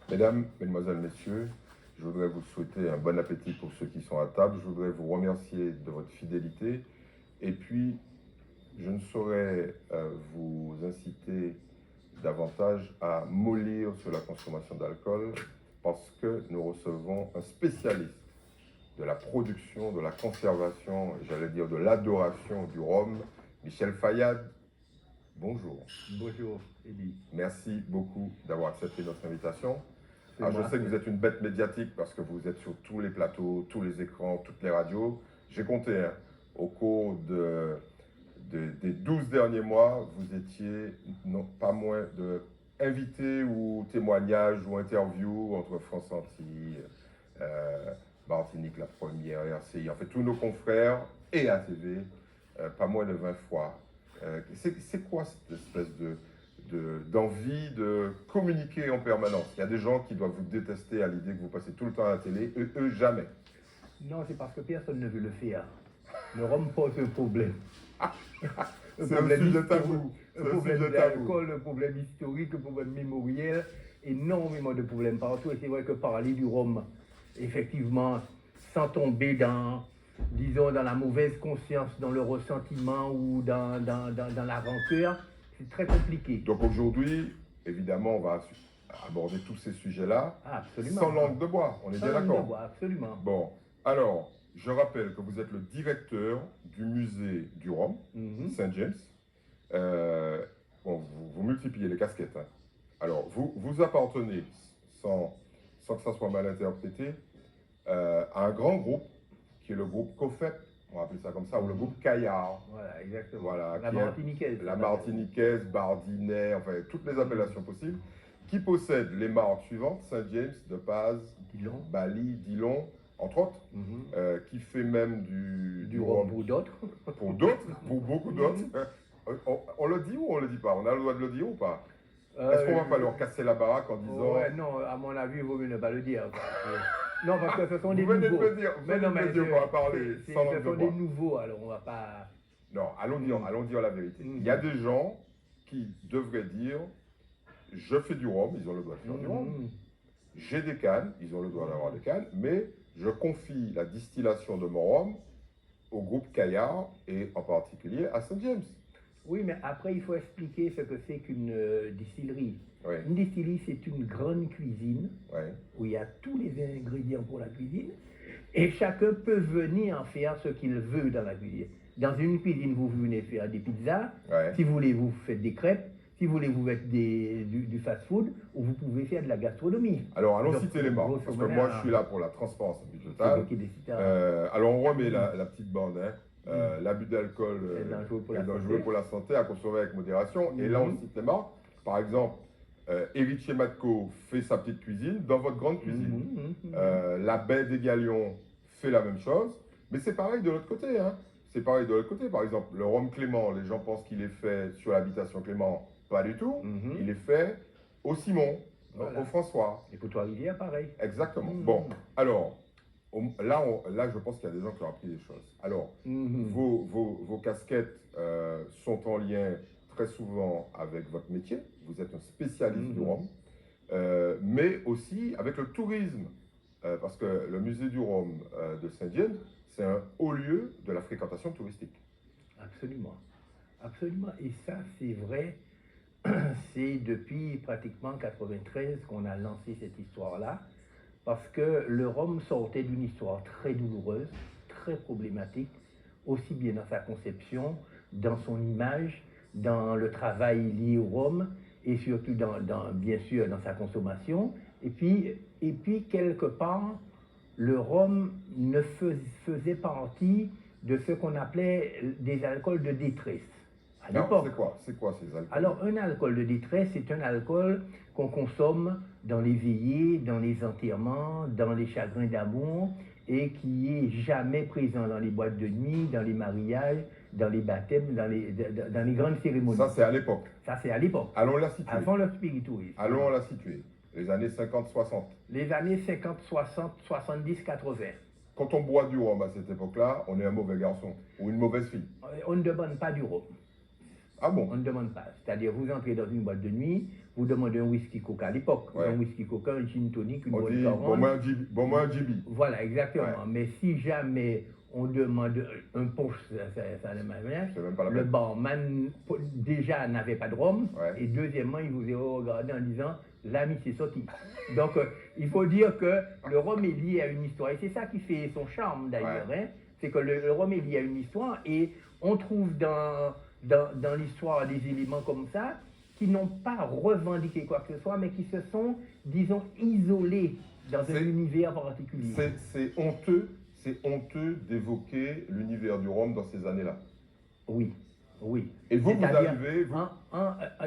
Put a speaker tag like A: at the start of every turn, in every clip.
A: Mesdames, Mesdemoiselles, Messieurs, je voudrais vous souhaiter un bon appétit pour ceux qui sont à table. Je voudrais vous remercier de votre fidélité. Et puis, je ne saurais vous inciter davantage à mollir sur la consommation d'alcool parce que nous recevons un spécialiste de la production, de la conservation, j'allais dire de l'adoration du rhum, Michel Fayad. Bonjour.
B: Bonjour, Eddie.
A: Merci beaucoup d'avoir accepté notre invitation.
B: Alors,
A: je sais que vous êtes une bête médiatique parce que vous êtes sur tous les plateaux, tous les écrans, toutes les radios. J'ai compté, hein, au cours des 12 derniers mois, vous étiez non, pas moins de invités ou témoignages ou interviews entre France Antilles, Martinique la première, RCI, en fait tous nos confrères et ATV, pas moins de 20 fois. C'est quoi cette espèce d'envie de communiquer en permanence? Il y a des gens qui doivent vous détester à l'idée que vous passez tout le temps à la télé, eux jamais.
B: Non, c'est parce que personne ne veut le faire. Le rhum pose un problème.
A: C'est un sujet tabou.
B: Un problème d'alcool, un problème historique, un problème mémoriel, énormément de problèmes partout. Et c'est vrai que parler du rhum, effectivement, sans tomber dans, disons, dans la mauvaise conscience, dans le ressentiment ou dans la rancœur, c'est très compliqué.
A: Donc aujourd'hui, évidemment, on va aborder tous ces sujets-là sans langue de bois. On est bien d'accord?
B: Sans langue de bois, absolument.
A: Bon, alors, je rappelle que vous êtes le directeur du musée du rhum, Saint-James. Bon, vous multipliez les casquettes. Hein. Alors, vous appartenez, sans que ça soit mal interprété, à un grand groupe qui est le groupe COFEP, on va appeler ça comme ça, ou le groupe Caillard.
B: Voilà, exactement.
A: Voilà,
B: la Martiniquaise.
A: La Martiniquaise, Bardinet, enfin, toutes les appellations possibles, qui possède les marques suivantes, Saint-James, De Paz,
B: Dillon,
A: Bali, Dillon, entre autres, qui fait même du
B: rhum pour d'autres.
A: Pour d'autres, pour beaucoup d'autres. On le dit ou on le dit pas? On a le droit de le dire ou pas? Est-ce qu'on va pas leur casser la baraque en disant...
B: Ouais, non, à mon avis, il vaut mieux ne pas le dire. Non, parce que ce sont des
A: nouveaux.
B: Vous
A: venez de me dire, on va parler sans langue de bois.
B: Ce sont des nouveaux, alors on va pas...
A: Non, allons dire la vérité. Il y a des gens qui devraient dire, je fais du rhum, ils ont le droit de faire du rhum. J'ai des cannes, ils ont le droit d'avoir des cannes, mais je confie la distillation de mon rhum au groupe Caillard et en particulier à Saint James.
B: Oui, mais après, il faut expliquer ce que c'est qu'une distillerie.
A: Oui.
B: Une distillerie, c'est une grande cuisine où il y a tous les ingrédients pour la cuisine et chacun peut venir faire ce qu'il veut dans la cuisine. Dans une cuisine, vous venez faire des pizzas, si vous voulez, vous faites des crêpes, si vous voulez, vous faites du fast-food, ou vous pouvez faire de la gastronomie.
A: Alors, allons citer les marques, parce que moi, je suis là pour la transparence budgétaire. Alors, on remet la petite bande. Hein. L'abus d'alcool est dangereux pour la santé, à consommer avec modération. Et là, on cite les marques. Par exemple, Eric Matko fait sa petite cuisine dans votre grande cuisine. La Baie des Galions fait la même chose. Mais c'est pareil de l'autre côté. Hein. C'est pareil de l'autre côté. Par exemple, le rhum Clément, les gens pensent qu'il est fait sur l'habitation Clément. Pas du tout. Il est fait au Simon, au François.
B: Et pour Trois-Rivières, pareil.
A: Exactement. Bon, alors, là, je pense qu'il y a des gens qui ont appris des choses. Alors, vos casquettes sont en lien très souvent avec votre métier. Vous êtes un spécialiste du rhum, mais aussi avec le tourisme. Parce que le musée du rhum de Saint-James, c'est un haut lieu de la fréquentation touristique.
B: Absolument. Absolument. Et ça, c'est vrai. C'est depuis pratiquement 93 qu'on a lancé cette histoire-là, parce que le rhum sortait d'une histoire très douloureuse, très problématique, aussi bien dans sa conception, dans son image, dans le travail lié au rhum, et surtout bien sûr dans sa consommation. Et puis quelque part, le rhum ne faisait partie de ce qu'on appelait des alcools de détresse.
A: C'est quoi ces alcools?
B: Alors, un alcool de détresse, c'est un alcool qu'on consomme dans les veillées, dans les enterrements, dans les chagrins d'amour, et qui est jamais présent dans les boîtes de nuit, dans les mariages, dans les baptêmes, dans les grandes cérémonies.
A: Ça, c'est à l'époque.
B: Ça, c'est à l'époque.
A: Allons la situer.
B: Avant le spiritualisme.
A: Allons la situer. Les années 50-60.
B: Les années 50, 60, 70, 80.
A: Quand on boit du rhum à cette époque-là, on est un mauvais garçon ou une mauvaise fille.
B: On ne demande pas du rhum.
A: Ah bon?
B: On ne demande pas. C'est-à-dire, vous entrez dans une boîte de nuit, vous demandez un whisky coca à l'époque.
A: Ouais.
B: Un whisky coca, un gin tonic, une
A: On
B: bonne
A: dit,
B: Caronte.
A: bon, moi, un GB.
B: Voilà, exactement.
A: Ouais.
B: Mais si jamais on demande un punch, ça ne marche rien.
A: C'est même pas la
B: Le
A: peine.
B: barman, déjà, n'avait pas de rhum.
A: Ouais.
B: Et deuxièmement, il vous est regardé en disant, l'ami, c'est sorti. Donc, il faut dire que le rhum est lié à une histoire. Et c'est ça qui fait son charme, d'ailleurs.
A: Ouais.
B: Hein. C'est que le rhum est lié à une histoire. Et on trouve dans l'histoire des éléments comme ça qui n'ont pas revendiqué quoi que ce soit, mais qui se sont, disons, isolés dans un univers particulier.
A: C'est honteux d'évoquer l'univers du rhum dans ces années-là.
B: Oui, oui.
A: Et vous arrivez... Vous...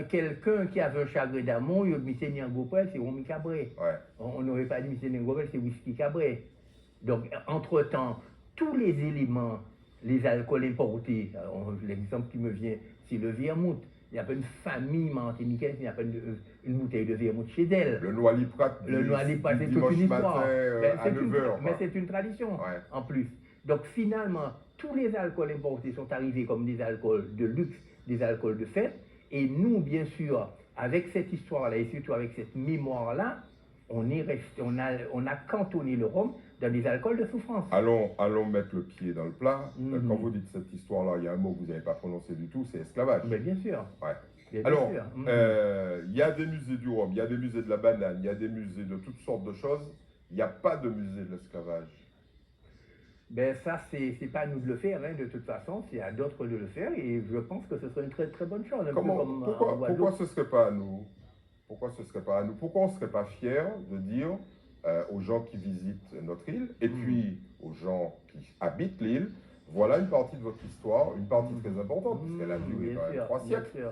B: Quelqu'un qui avait un chagrin d'amour, il dit Michel Niangopel, c'est Romy Cabré.
A: Ouais.
B: On n'aurait pas dit Michel Niangopel, c'est Whisky Cabré. Donc, entre-temps, tous les éléments, les alcools importés, l'exemple qui me vient, c'est le vermouth. Il n'y a pas une famille martiniquaise, il n'y a pas une bouteille de vermouth chez elle.
A: Le Noili Prat,
B: le Noili Prat, c'est toute une histoire.
A: À 9h.
B: Mais c'est une tradition,
A: ouais.
B: En plus. Donc finalement, tous les alcools importés sont arrivés comme des alcools de luxe, des alcools de fête. Et nous, bien sûr, avec cette histoire-là et surtout avec cette mémoire-là, on a cantonné le rhum dans des alcools de souffrance.
A: Allons mettre le pied dans le plat. Quand vous dites cette histoire-là, il y a un mot que vous n'avez pas prononcé du tout, c'est esclavage.
B: Mais bien sûr.
A: Ouais.
B: Bien
A: Alors,
B: sûr.
A: Il y a des musées du rhum, il y a des musées de la banane, il y a des musées de toutes sortes de choses. Il n'y a pas de musée de l'esclavage.
B: Ben ça, c'est pas à nous de le faire, hein, de toute façon, c'est à d'autres de le faire, et je pense que ce serait une très très bonne chose.
A: Pourquoi ce ne serait pas à nous? Pourquoi ce serait pas à nous? Pourquoi on ne serait pas fiers de dire aux gens qui visitent notre île, et puis aux gens qui habitent l'île, voilà une partie de votre histoire, une partie très importante, puisqu'elle a duré quand même 3 siècles,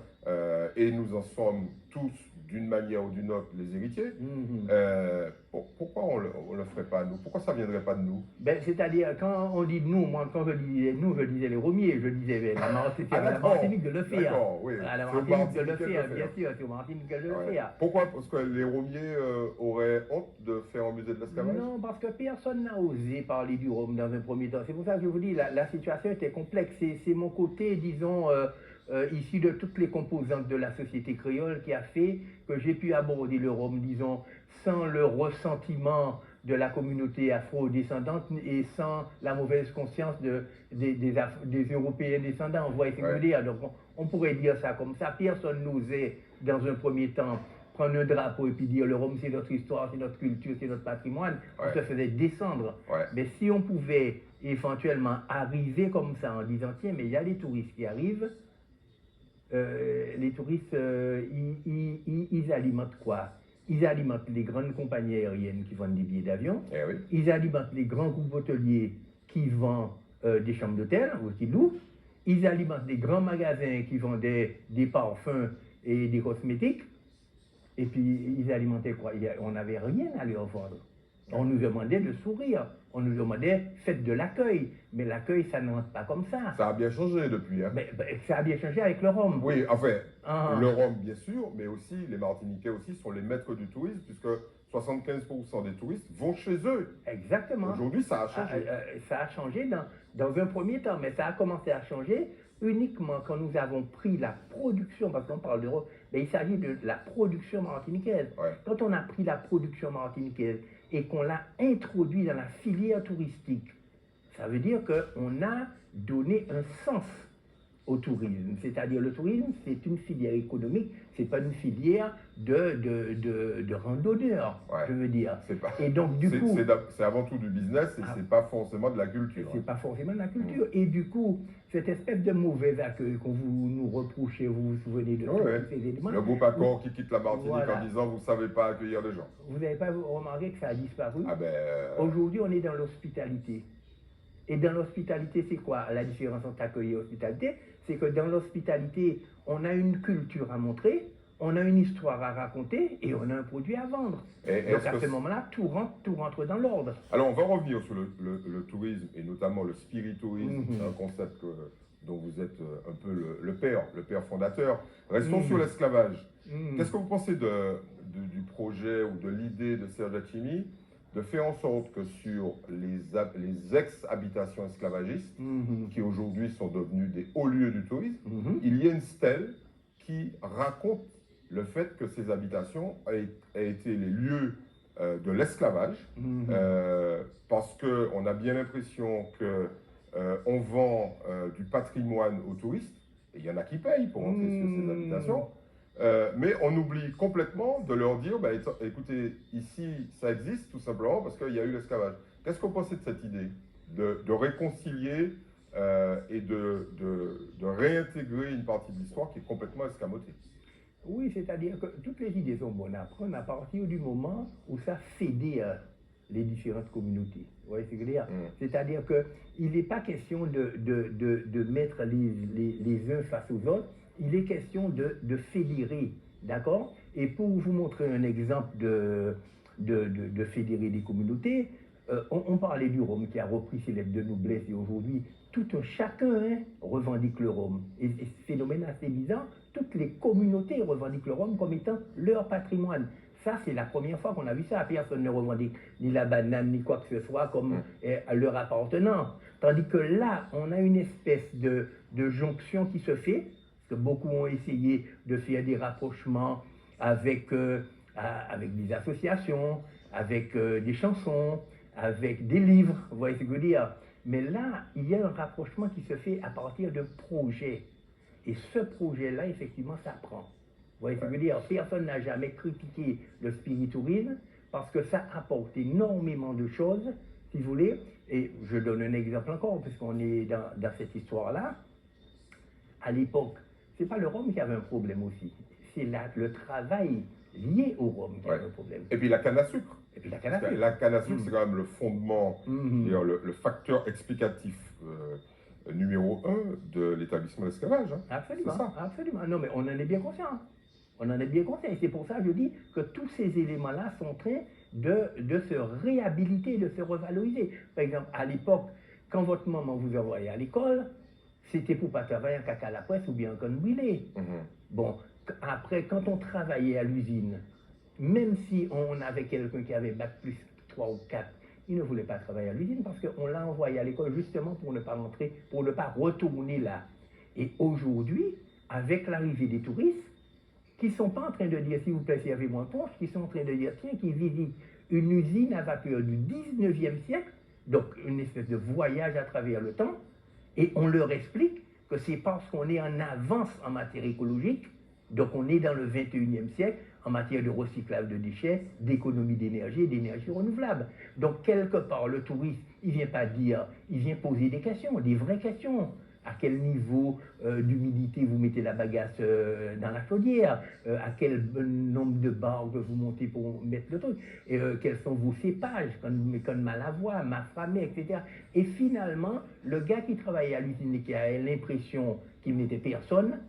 A: et nous en sommes tous, d'une manière ou d'une autre, les héritiers. Pourquoi on ne le ferait pas, nous? Pourquoi ça ne viendrait pas de nous?
B: Ben, c'est-à-dire, quand on dit nous, moi, quand je disais nous, je disais les Romiers, je disais la Martinique de le faire.
A: D'accord, oui.
B: À la Martinique de le faire, bien sûr, c'est au Martinique de le faire.
A: Pourquoi? Parce que les Romiers auraient honte de faire un musée de l'esclavage?
B: Non, parce que personne n'a osé parler du rhum dans un premier temps. C'est pour ça que je vous dis, la situation était complexe. C'est mon côté, disons, issu de toutes les composantes de la société créole qui a fait que j'ai pu aborder le rhum, disons, sans le ressentiment de la communauté afro-descendante et sans la mauvaise conscience des Européens descendants. Vous voyez ce que je veux dire? Donc on pourrait dire ça comme ça. Personne n'osait, dans un premier temps, prendre un drapeau et puis dire le rhum c'est notre histoire, c'est notre culture, c'est notre patrimoine. On se faisait descendre. Mais si on pouvait éventuellement arriver comme ça en disant tiens, mais il y a des touristes qui arrivent, les touristes, ils alimentent quoi? Ils alimentent les grandes compagnies aériennes qui vendent des billets d'avion. Ils alimentent les grands groupes hôteliers qui vendent des chambres d'hôtel ou qui louent. Ils alimentent les grands magasins qui vendaient des parfums et des cosmétiques. Et puis, ils alimentaient quoi? On n'avait rien à leur vendre. On nous demandait de sourire. On nous demandait, faites de l'accueil. Mais l'accueil, ça ne rentre pas comme ça.
A: Ça a bien changé depuis. Hein.
B: Ça a bien changé avec le rhum.
A: Oui, enfin, le rhum, bien sûr, mais aussi, les Martiniquais aussi sont les maîtres du tourisme, puisque 75% des touristes vont chez eux.
B: Exactement.
A: Aujourd'hui, ça a changé.
B: Ça a changé dans un premier temps, mais ça a commencé à changer uniquement quand nous avons pris la production, parce qu'on parle de rhum, mais il s'agit de la production martiniquaise. Quand on a pris la production martiniquaise et qu'on l'a introduit dans la filière touristique, ça veut dire qu'on a donné un sens au tourisme. C'est-à-dire le tourisme, c'est une filière économique, c'est pas une filière de randonneurs, je veux dire.
A: Et donc du coup... C'est avant tout du business et c'est pas forcément de la culture.
B: C'est pas forcément de la culture. Et du coup, cette espèce de mauvais accueil qu'on vous nous reprochez, vous vous souvenez de tous ces éléments.
A: Le groupe Accor qui quitte la Martinique en disant vous savez pas accueillir les gens.
B: Vous n'avez pas remarqué que ça a disparu?
A: Aujourd'hui,
B: on est dans l'hospitalité. Et dans l'hospitalité, c'est quoi la différence entre accueil et hospitalité? C'est que dans l'hospitalité, on a une culture à montrer, on a une histoire à raconter et on a un produit à vendre. Donc à ce moment-là, tout rentre dans l'ordre.
A: Alors on va revenir sur le tourisme et notamment le spiritourisme, un concept dont vous êtes un peu le père fondateur. Restons sur l'esclavage. Qu'est-ce que vous pensez du projet ou de l'idée de Serge Letchimy de faire en sorte que sur les ex-habitations esclavagistes, qui aujourd'hui sont devenues des hauts lieux du tourisme, il y ait une stèle qui raconte le fait que ces habitations aient été les lieux de l'esclavage, parce qu'on a bien l'impression qu'on vend du patrimoine aux touristes, et il y en a qui payent pour entrer sur ces habitations, mais on oublie complètement de leur dire, bah, écoutez, ici, ça existe tout simplement parce qu'il y a eu l'esclavage. Qu'est-ce qu'on pensez de cette idée de réconcilier et de réintégrer une partie de l'histoire qui est complètement escamotée?
B: Oui, c'est-à-dire que toutes les idées sont bonnes à prendre à partir du moment où ça fédère les différentes communautés. Vous voyez ce que je veux dire? C'est-à-dire qu'il n'est pas question de mettre les uns face aux autres, il est question de fédérer, d'accord? Et pour vous montrer un exemple de fédérer des communautés, on parlait du Rhum qui a repris ses lettres de noblesse et aujourd'hui, chacun revendique le Rhum. Et ce phénomène assez bizarre, toutes les communautés revendiquent le Rhum comme étant leur patrimoine. Ça, c'est la première fois qu'on a vu ça. Personne ne revendique ni la banane, ni quoi que ce soit comme leur appartenant. Tandis que là, on a une espèce de jonction qui se fait, parce que beaucoup ont essayé de faire des rapprochements avec des associations, avec des chansons, avec des livres, vous voyez ce que je veux dire. Mais là, il y a un rapprochement qui se fait à partir d'un projet. Et ce projet-là, effectivement, ça prend. Vous voyez ce que je veux dire? Personne n'a jamais critiqué le spiritourisme parce que ça apporte énormément de choses, si vous voulez. Et je donne un exemple encore, puisqu'on est dans cette histoire-là. À l'époque, ce n'est pas le Rhum qui avait un problème aussi. C'est le travail lié au Rhum qui avait un problème.
A: Et puis la canne à sucre.
B: Et puis la canne à sucre.
A: La canne à sucre, c'est quand même le fondement, le facteur explicatif numéro 1 de l'établissement d'esclavage. Hein.
B: Absolument, absolument. Non, mais on en est bien conscient. On en est bien conscient. Et c'est pour ça que je dis que tous ces éléments-là sont en train de se réhabiliter, de se revaloriser. Par exemple, à l'époque, quand votre maman vous envoyait à l'école, c'était pour pas travailler en caca à la presse ou bien en canne brûlée. Bon, après, quand on travaillait à l'usine, même si on avait quelqu'un qui avait bac plus 3 ou 4, il ne voulait pas travailler à l'usine parce qu'on l'a envoyé à l'école justement pour ne pas rentrer, pour ne pas retourner là. Et aujourd'hui, avec l'arrivée des touristes, qui ne sont pas en train de dire, s'il vous plaît, servez-moi un punch, qui sont en train de dire, tiens, qui visitent une usine à vapeur du 19e siècle, donc une espèce de voyage à travers le temps, et on leur explique que c'est parce qu'on est en avance en matière écologique, donc on est dans le 21e siècle, en matière de recyclage de déchets, d'économie d'énergie et d'énergie renouvelable. Donc, quelque part, le touriste, il ne vient pas dire, il vient poser des questions, des vraies questions. À quel niveau d'humidité vous mettez la bagasse dans la chaudière, à quel nombre de barres vous montez pour mettre le truc, et, quels sont vos cépages, quand Malavoie, Maframé, etc. Et finalement, le gars qui travaille à l'usine et qui a l'impression qu'il n'était personne,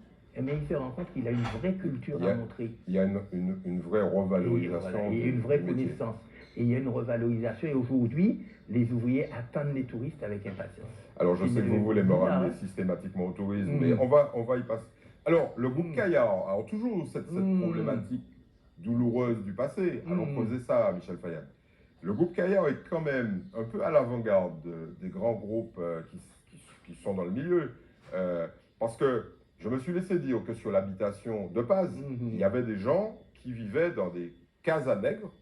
B: mais il se rend compte qu'il a une vraie culture à montrer.
A: Il y a une vraie revalorisation.
B: Il y a une vraie connaissance. Et il y a une revalorisation. Et aujourd'hui, les ouvriers attendent les touristes avec impatience.
A: Alors, je sais que vous voulez me ramener systématiquement au tourisme, mais on va y passer. Alors, le groupe Caillard, alors toujours cette problématique douloureuse du passé. Allons creuser ça, Michel Fayad. Le groupe Caillard est quand même un peu à l'avant-garde des grands groupes qui sont dans le milieu. Parce que je me suis laissé dire que sur l'habitation de Paz, il y avait des gens qui vivaient dans des cases à nègres,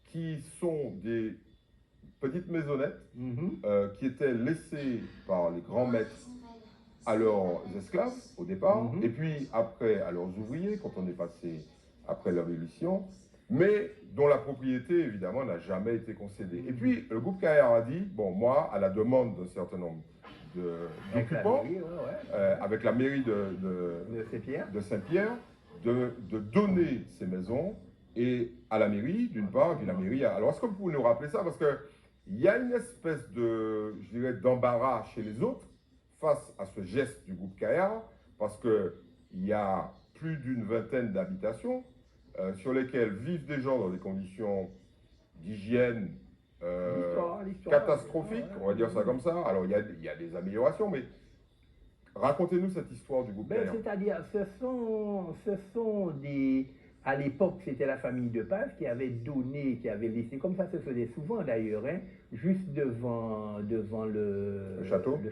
A: qui sont des petites maisonnettes qui étaient laissées par les grands maîtres à leurs esclaves au départ, et puis après à leurs ouvriers quand on est passé après la Révolution, mais dont la propriété évidemment n'a jamais été concédée. Et puis le groupe Caillard a dit, bon moi, à la demande d'un certain nombre d'occupants, avec la mairie de Saint-Pierre, de donner ces maisons et à la mairie, d'une part, puis la mairie. Alors, est-ce que vous pouvez nous rappeler ça? Parce qu'il y a une espèce de, je dirais, d'embarras chez les autres face à ce geste du groupe Caillard, parce qu'il y a plus d'une vingtaine d'habitations sur lesquelles vivent des gens dans des conditions d'hygiène catastrophiques, on va dire ça comme ça. Alors, il y a des améliorations, mais racontez-nous cette histoire du groupe Caillard.
B: C'est-à-dire, ce sont des... À l'époque, c'était la famille de Paz qui avait donné, qui avait laissé, comme ça se faisait souvent d'ailleurs, juste devant le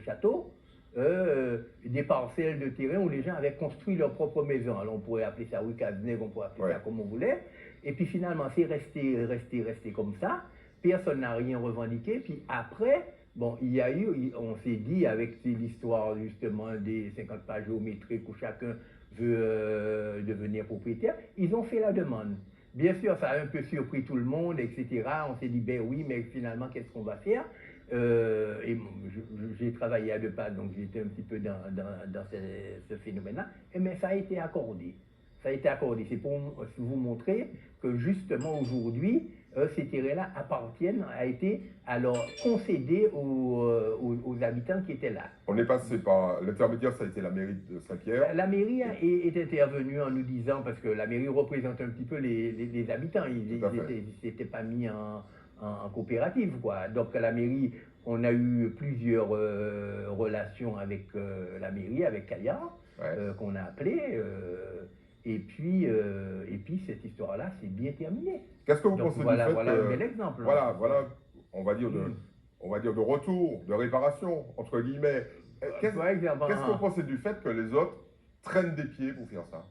B: château, des parcelles de terrain où les gens avaient construit leur propre maison. Alors on pourrait appeler ça Wicadneg, on pourrait appeler ça comme on voulait. Et puis finalement, c'est resté comme ça. Personne n'a rien revendiqué. Puis après, bon, il y a eu, on s'est dit avec l'histoire justement des 50 pages géométriques où chacun veut devenir propriétaire, ils ont fait la demande. Bien sûr, ça a un peu surpris tout le monde, etc. On s'est dit, ben oui, mais finalement, qu'est-ce qu'on va faire? Et j'ai travaillé à deux pas, donc j'étais un petit peu dans ce phénomène-là. Mais ça a été accordé. Ça a été accordé. C'est pour vous montrer que justement aujourd'hui, ces terrains-là a été alors concédés aux habitants qui étaient là.
A: On est passé par l'intermédiaire, ça a été la mairie de Saint-Pierre.
B: La mairie est intervenue en nous disant, parce que la mairie représente un petit peu les habitants, ils n'étaient pas mis en coopérative, quoi. Donc la mairie, on a eu plusieurs relations avec la mairie, avec Kaya, qu'on a appelé. Et puis cette histoire-là, c'est bien terminé.
A: Qu'est-ce que vous pensez du fait
B: un bel exemple.
A: Voilà, on va dire de retour, de réparation, entre guillemets. Qu'est-ce que vous pensez du fait que les autres traînent des pieds pour faire ça?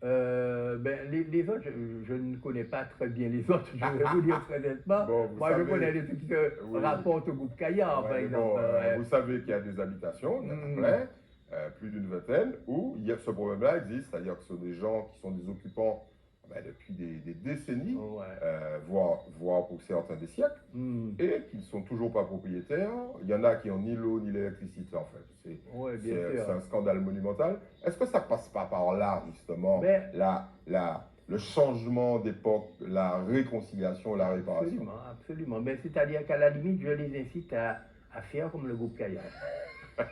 B: Les autres, je ne connais pas très bien les autres, je vais vous dire très honnêtement. Moi, je connais les trucs qui se rapportent au groupe Caillard, par exemple.
A: Vous savez qu'il y a des habitations, plein, plus d'une vingtaine, où ce problème-là existe, c'est-à-dire que ce sont des gens qui sont des occupants depuis des décennies, voire pour certains des siècles, et qui ne sont toujours pas propriétaires. Il y en a qui n'ont ni l'eau ni l'électricité, en fait. C'est un scandale monumental. Est-ce que ça passe pas par là, justement, le changement d'époque, la réconciliation, la réparation?
B: Absolument, absolument. C'est-à-dire qu'à la limite, je les incite à faire comme le groupe Caillard.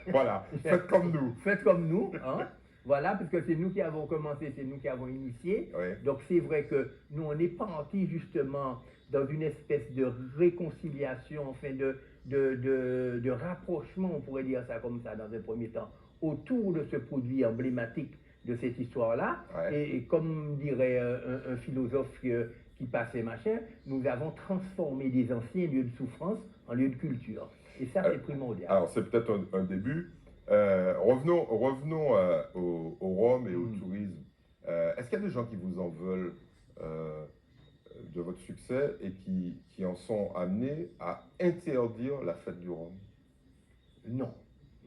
A: Voilà, faites comme nous.
B: Faites comme nous, hein. Voilà, parce que c'est nous qui avons commencé, c'est nous qui avons initié.
A: Oui.
B: Donc c'est vrai que nous, on est partis justement dans une espèce de réconciliation, enfin de rapprochement, on pourrait dire ça comme ça dans un premier temps, autour de ce produit emblématique de cette histoire-là. Et comme dirait un philosophe qui passait machin, nous avons transformé des anciens lieux de souffrance en lieux de culture. Et ça, c'est primordial.
A: Alors, c'est peut-être un début. Revenons au Rhum et au tourisme. Est-ce qu'il y a des gens qui vous en veulent de votre succès et qui en sont amenés à interdire la fête du Rhum?
B: Non,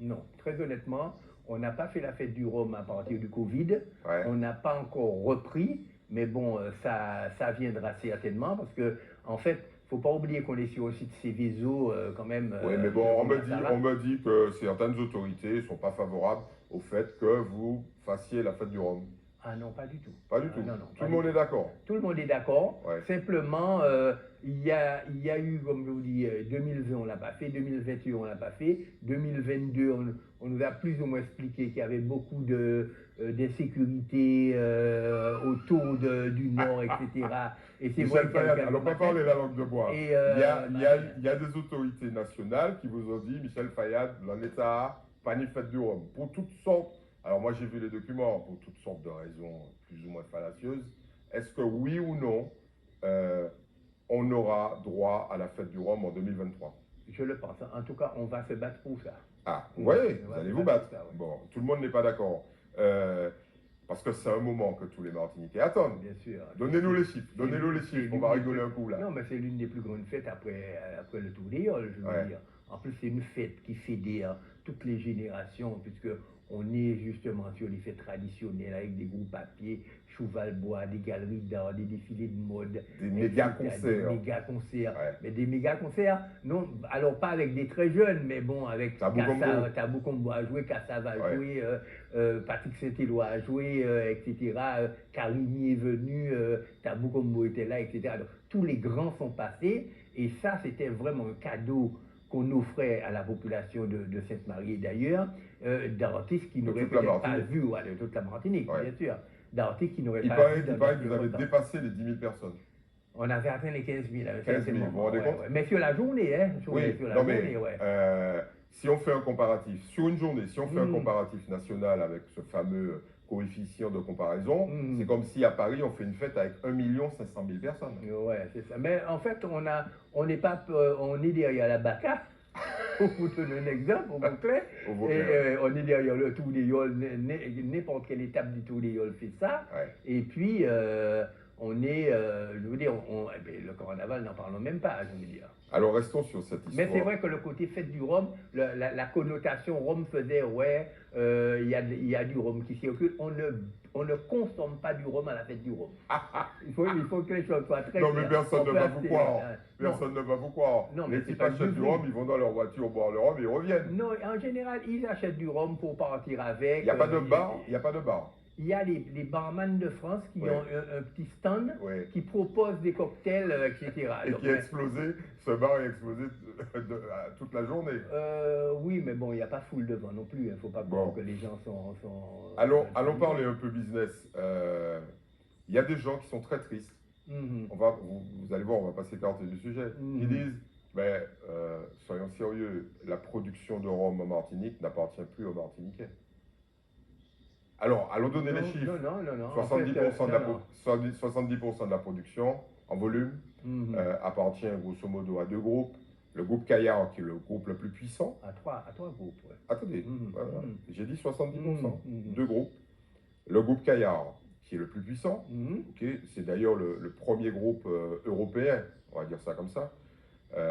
B: non. Très honnêtement, on n'a pas fait la fête du Rhum à partir du Covid. On n'a pas encore repris, mais bon, ça viendra certainement parce que, en fait, il ne faut pas oublier qu'on est sur le site Céveso quand même.
A: Oui, mais bon, on me dit que certaines autorités ne sont pas favorables au fait que vous fassiez la fête du Rhum.
B: Ah non, pas du tout.
A: Pas du tout.
B: Non,
A: tout le monde est d'accord.
B: Tout le monde est d'accord. Simplement, il y a eu, comme je vous dis, 2020, on ne l'a pas fait. 2021, on ne l'a pas fait. 2022, on nous a plus ou moins expliqué qu'il y avait beaucoup d'insécurité autour du Nord, etc. Et c'est vrai
A: alors, pas parler la langue de bois. Il y a des autorités nationales qui vous ont dit, Michel Fayad, dans l'État, pas ni fête du Rhum. Pour toutes sortes. Alors moi j'ai vu les documents pour toutes sortes de raisons plus ou moins fallacieuses. Est-ce que oui ou non, on aura droit à la fête du Rhum en 2023?
B: Je le pense. En tout cas, on va se battre pour ça.
A: Ah, oui, vous allez vous battre. Bon, tout le monde n'est pas d'accord. Parce que c'est un moment que tous les Martiniquais attendent.
B: Bien sûr.
A: Donnez-nous les chiffres. Donnez-nous les chiffres. On va rigoler un coup là.
B: Non, mais c'est l'une des plus grandes fêtes après le Tour d'Éole, je veux dire. En plus, c'est une fête qui fédère toutes les générations, puisque on est justement sur les fêtes traditionnelles avec des groupes à pied, cheval-bois, des galeries d'art, des défilés de mode.
A: Des méga-concerts.
B: Des méga-concerts. Mais des méga-concerts, non, alors pas avec des très jeunes, mais bon, avec Tabou Combo a joué, Kassav a joué, Patrick Saint-Éloi a joué, etc. Carigny est venu, Tabou Combo était là, etc. Donc, tous les grands sont passés, et ça, c'était vraiment un cadeau qu'on offrait à la population de Sainte-Marie d'ailleurs, d'artistes qui n'auraient peut-être pas vu, de toute la Martinique, bien sûr, d'artistes qui n'auraient pas vu.
A: Il paraît que vous avez dépassé les 10 000 personnes.
B: On avait atteint les 15 000.
A: 15 000, vous vous rendez compte?
B: Mais sur la journée, hein.
A: Si on fait un comparatif, sur une journée, si on fait un comparatif national avec ce fameux coefficient de comparaison, c'est comme si à Paris, on fait une fête avec 1 500 000 personnes.
B: Ouais, c'est ça. Mais en fait, on est derrière la BACA. pour vous donner un exemple, au Vauclair,
A: Au
B: et
A: Vauclair.
B: on est derrière le Tour des Yoles, n'importe quelle étape du Tour des Yoles fait ça.
A: Ouais.
B: Et puis, on est, je veux dire, eh bien, le carnaval, n'en parlons même pas, je veux dire.
A: Alors restons sur cette
B: Mais c'est
A: histoire.
B: vrai que le côté fête du rhum, la connotation rhum faisait, ouais, il y a du rhum qui circule. On ne consomme pas du rhum à la fête du rhum. Il faut que les choses soient très
A: Non, mais
B: claires.
A: personne
B: On
A: ne
B: peut
A: va vous
B: acheter,
A: croire.
B: non.
A: Personne ne va vous croire.
B: Non, mais
A: Les
B: c'est
A: types
B: pas
A: achètent du
B: vrai.
A: rhum, ils vont dans leur voiture boire le rhum et ils reviennent.
B: Non, en général, ils achètent du rhum pour partir avec.
A: Il n'y a pas de bar. Il n'y a pas de bar.
B: Il y a les barman de France qui
A: Ouais.
B: ont un petit stand
A: Ouais.
B: qui proposent des cocktails, etc.
A: Et
B: Donc,
A: qui a explosé, ce bar a explosé toute la journée.
B: oui, mais bon, il n'y a pas foule devant non plus. Il ne faut pas croire
A: Bon.
B: que les gens sont
A: Allons parler un peu business. Il y a des gens qui sont très tristes.
B: Mhm.
A: Vous allez voir, on va pas s'écarter du sujet. Ils disent, ben, soyons sérieux, la production de rhum en Martinique n'appartient plus aux Martiniquais. Alors, allons donner les chiffres.
B: Non.
A: 70%,
B: En fait,
A: 70% de la production en volume
B: Mhm.
A: appartient grosso modo à deux groupes. Le groupe Caillard, qui est le groupe le plus puissant.
B: À trois groupes. Ouais.
A: Attendez,
B: Mhm.
A: voilà.
B: Mhm.
A: J'ai dit 70%.
B: Mhm.
A: Deux groupes. Le groupe Caillard, qui est le plus puissant.
B: Mhm.
A: Ok, c'est d'ailleurs le premier groupe européen, on va dire ça comme ça,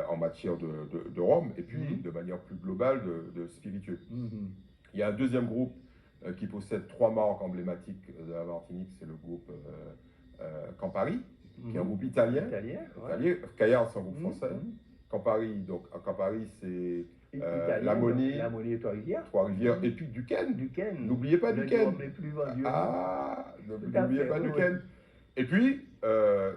A: en matière de rhum, et puis
B: Mhm.
A: de manière plus globale de spiritueux.
B: Mhm.
A: Il y a un deuxième groupe qui possède trois marques emblématiques de la Martinique, c'est le groupe Campari, qui est un groupe italien.
B: Ouais.
A: Caillard, c'est un groupe
B: Mhm.
A: français.
B: Mhm.
A: Campari, donc Campari, c'est
B: Italien,
A: l'Ammonie,
B: la monnaie de Trois-Rivières.
A: Trois-Rivières,
B: Mhm.
A: et puis Duquesne.
B: Duquesne.
A: N'oubliez pas
B: Le
A: Duquesne.
B: rhum les plus vendus.
A: Ah,
B: Tout à
A: n'oubliez
B: fait,
A: pas
B: oui,
A: Duquesne. Et puis,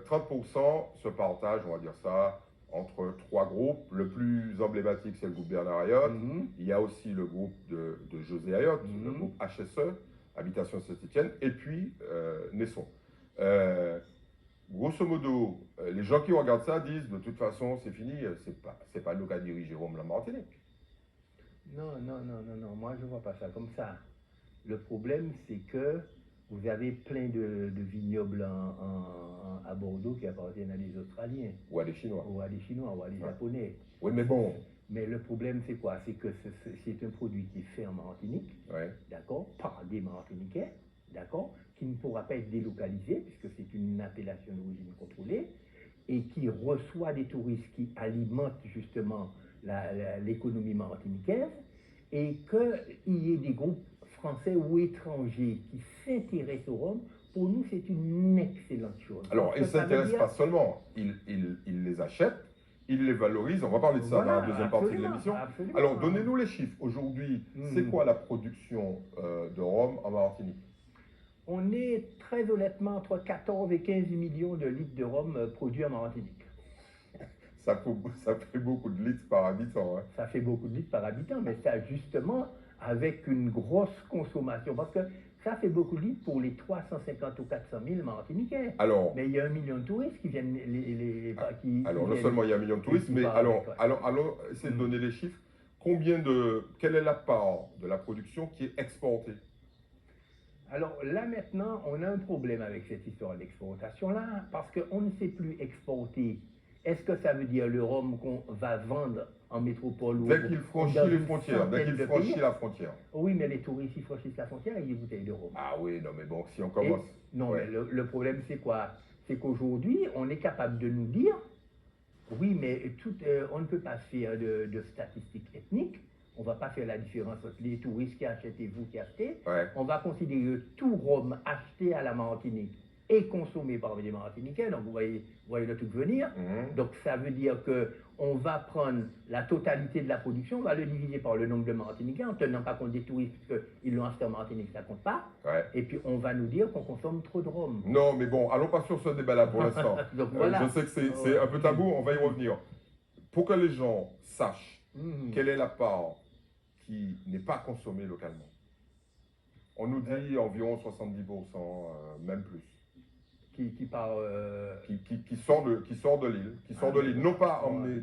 A: 30% se partagent, on va dire ça, entre trois groupes. Le plus emblématique, c'est le groupe Bernard Ayotte.
B: Mhm.
A: Il y a aussi le groupe de José Ayotte, le
B: Mhm.
A: groupe HSE, Habitation Saint-Étienne, et puis Nesson. Grosso modo, les gens qui regardent ça disent, de toute façon, c'est fini, c'est pas nous qui dirigé Rome la Martinique.
B: Non, moi je ne vois pas ça comme ça. Le problème, c'est que vous avez plein de vignobles à Bordeaux qui appartiennent à des Australiens,
A: Ou à des Chinois.
B: ou à des Chinois, ou à des
A: Ouais.
B: Japonais.
A: Oui, mais bon.
B: Mais le problème, c'est quoi? C'est que c'est un produit qui est fait en Martinique,
A: Ouais.
B: d'accord, par des Martiniquais, d'accord, qui ne pourra pas être délocalisé, puisque c'est une appellation d'origine contrôlée, et qui reçoit des touristes qui alimentent justement l'économie martiniquaise, et qu'il y ait des groupes français ou étrangers qui s'intéressent au rhum, pour nous, c'est une excellente chose.
A: Alors,
B: Parce
A: ils
B: que
A: ne
B: ça veut
A: s'intéressent
B: dire-
A: pas seulement, ils les achètent, ils les valorisent. On va parler de ça
B: Voilà,
A: dans la deuxième partie de
B: absolument,
A: l'émission.
B: absolument.
A: Alors, donnez-nous les chiffres. Aujourd'hui, c'est quoi la production de rhum en Martinique?
B: On est très honnêtement entre 14 et 15 millions de litres de rhum produits en Martinique.
A: Ça fait beaucoup de litres par habitant. Hein.
B: Ça fait beaucoup de litres par habitant, mais ça justement avec une grosse consommation, parce que ça fait beaucoup de litres pour les 350 ou 400 000 Martiniquais.
A: Alors,
B: Mais il y a 1 million de touristes qui viennent.
A: alors non seulement il y a 1 million de touristes,
B: qui
A: mais
B: partent
A: alors,
B: avec,
A: allons essayer de donner les chiffres. Quelle est la part de la production qui est exportée?
B: Alors là maintenant, on a un problème avec cette histoire d'exportation-là, parce qu'on ne sait plus exporter. Est-ce que ça veut dire le rhum qu'on va vendre en métropole ou
A: Dès qu'il franchit
B: dans
A: les
B: une
A: frontières, dès
B: centaine
A: qu'il
B: de
A: franchit
B: pays?
A: la frontière.
B: Oui, mais les touristes, ils franchissent la frontière avec des bouteilles de rhum.
A: Ah oui, non mais bon, si on commence...
B: Non,
A: ouais.
B: mais le problème, c'est quoi? C'est qu'aujourd'hui, on est capable de nous dire, oui, mais on ne peut pas faire de statistiques ethniques. On ne va pas faire la différence entre les touristes qui achètent et vous qui achetez.
A: Ouais.
B: On va considérer tout rhum acheté à la Martinique et consommé par les Martiniquais. Donc, vous voyez le truc venir.
A: Mhm.
B: Donc, ça veut dire qu'on va prendre la totalité de la production, on va le diviser par le nombre de Martiniquais, en ne tenant pas compte des touristes, puisqu'ils l'ont acheté en Martinique, ça ne compte pas.
A: Ouais.
B: Et puis, on va nous dire qu'on consomme trop de rhum.
A: Non, mais bon, allons pas sur ce débat-là pour l'instant.
B: Donc, voilà.
A: Je sais que c'est un peu tabou, on va y revenir. Pour que les gens sachent quelle est la part qui n'est pas consommée localement, on nous dit environ 70%, même plus.
B: Qui part.
A: Qui sort de l'île, non pas emmené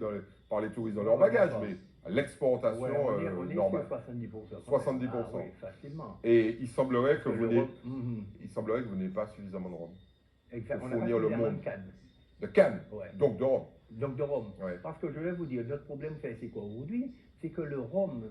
A: par les touristes dans leur bagage, mais à l'exportation
B: Ouais, on est
A: normale.
B: sur 70%.
A: 70%.
B: Ah, oui, facilement.
A: Et il semblerait que
B: Le
A: vous
B: rhum,
A: n'ayez pas suffisamment de rhum.
B: Exact.
A: Pour
B: On a pas
A: fournir le
B: suffisamment
A: monde.
B: de canne.
A: De canne,
B: Ouais.
A: donc de rhum.
B: Donc de rhum.
A: Ouais.
B: Parce que je vais vous dire, notre problème, c'est quoi aujourd'hui? C'est que le rhum,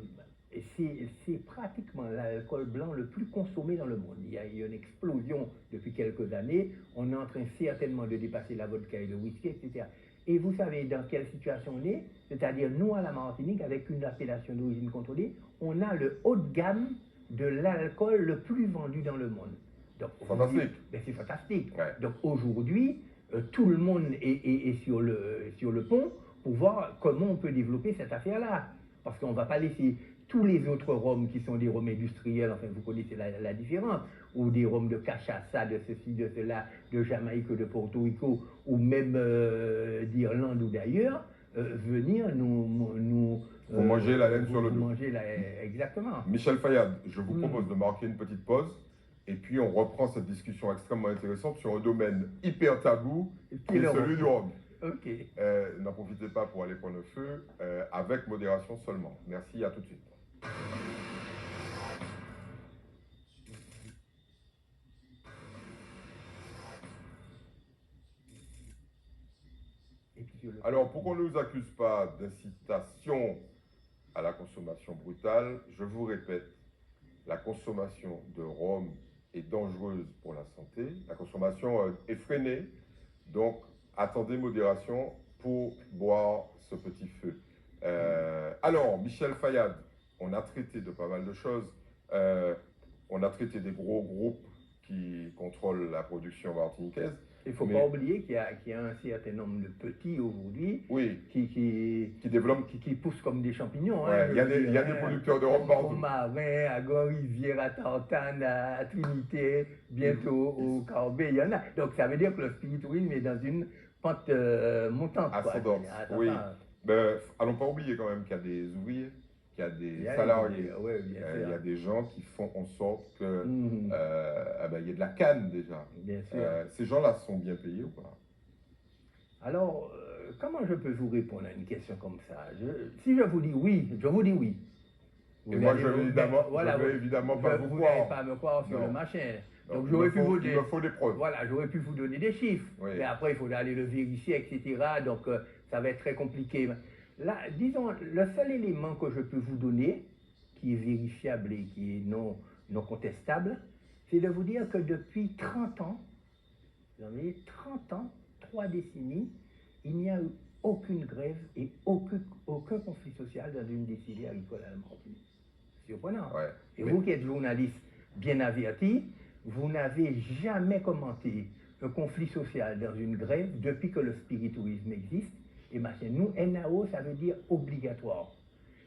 B: c'est pratiquement l'alcool blanc le plus consommé dans le monde. Il y a eu une explosion depuis quelques années. On est en train certainement de dépasser la vodka et le whisky, etc. Et vous savez dans quelle situation on est? C'est-à-dire, nous, à la Martinique, avec une appellation d'origine contrôlée, on a le haut de gamme de l'alcool le plus vendu dans le monde. Donc,
A: Fantastique.
B: Ben, c'est fantastique.
A: Ouais.
B: Donc aujourd'hui, tout le monde est sur le pont pour voir comment on peut développer cette affaire-là. Parce qu'on ne va pas laisser tous les autres rhums qui sont des rhums industriels, enfin vous connaissez la différence, ou des rhums de cachaça, de ceci, de cela, de Jamaïque, de Porto Rico, ou même d'Irlande ou d'ailleurs, venir nous
A: Pour manger la laine sur le dos.
B: Exactement.
A: Michel Fayad, je vous propose de marquer une petite pause et puis on reprend cette discussion extrêmement intéressante sur un domaine hyper tabou qui est celui du rhum.
B: Ok.
A: N'en profitez pas pour aller prendre le feu, avec modération seulement. Merci, à tout de suite. Alors, pour qu'on ne nous accuse pas d'incitation à la consommation brutale, je vous répète, la consommation de rhum est dangereuse pour la santé. La consommation effrénée, donc attendez modération pour boire ce petit feu. Alors, Michel Fayad, on a traité de pas mal de choses. On a traité des gros groupes qui contrôlent la production martiniquaise.
B: Il ne faut pas oublier qu'il y a un certain nombre de petits aujourd'hui qui développent, qui poussent comme des champignons.
A: Ouais, il y a des producteurs de rhum partout.
B: Au Marin, à Gand-Rivière, à Tartane, à Trinité, bientôt au Carbet, il y en a. Donc ça veut dire que le spiritualisme est dans une pente montante.
A: Ascendante, oui. Ben, allons pas oublier quand même qu'il y a des ouvriers, qu'il y a des salariés, il y a des gens qui font en sorte que il y ait de la canne déjà.
B: Bien sûr.
A: Ces gens-là sont bien payés ou pas?
B: Alors, comment je peux vous répondre à une question comme ça? Si je vous dis oui, je vous dis oui.
A: Et moi, je vais évidemment pas vous croire.
B: Vous n'allez pas me croire sur le machin. Donc, j'aurais pu vous dire.
A: Il me faut des preuves.
B: Voilà, j'aurais pu vous donner des chiffres.
A: Oui.
B: Mais après, il faudra aller le vérifier, etc. Donc, ça va être très compliqué. Là, disons, le seul élément que je peux vous donner, qui est vérifiable et qui est non contestable, c'est de vous dire que depuis 30 ans, vous avez 30 ans, 3 décennies, il n'y a eu aucune grève et aucun conflit social dans une distillerie agricole à la Martinique. Surprenant.
A: Ouais.
B: Et vous qui êtes journaliste bien averti, vous n'avez jamais commenté un conflit social dans une grève depuis que le spiritualisme existe. Et machin. Nous, NAO, ça veut dire obligatoire.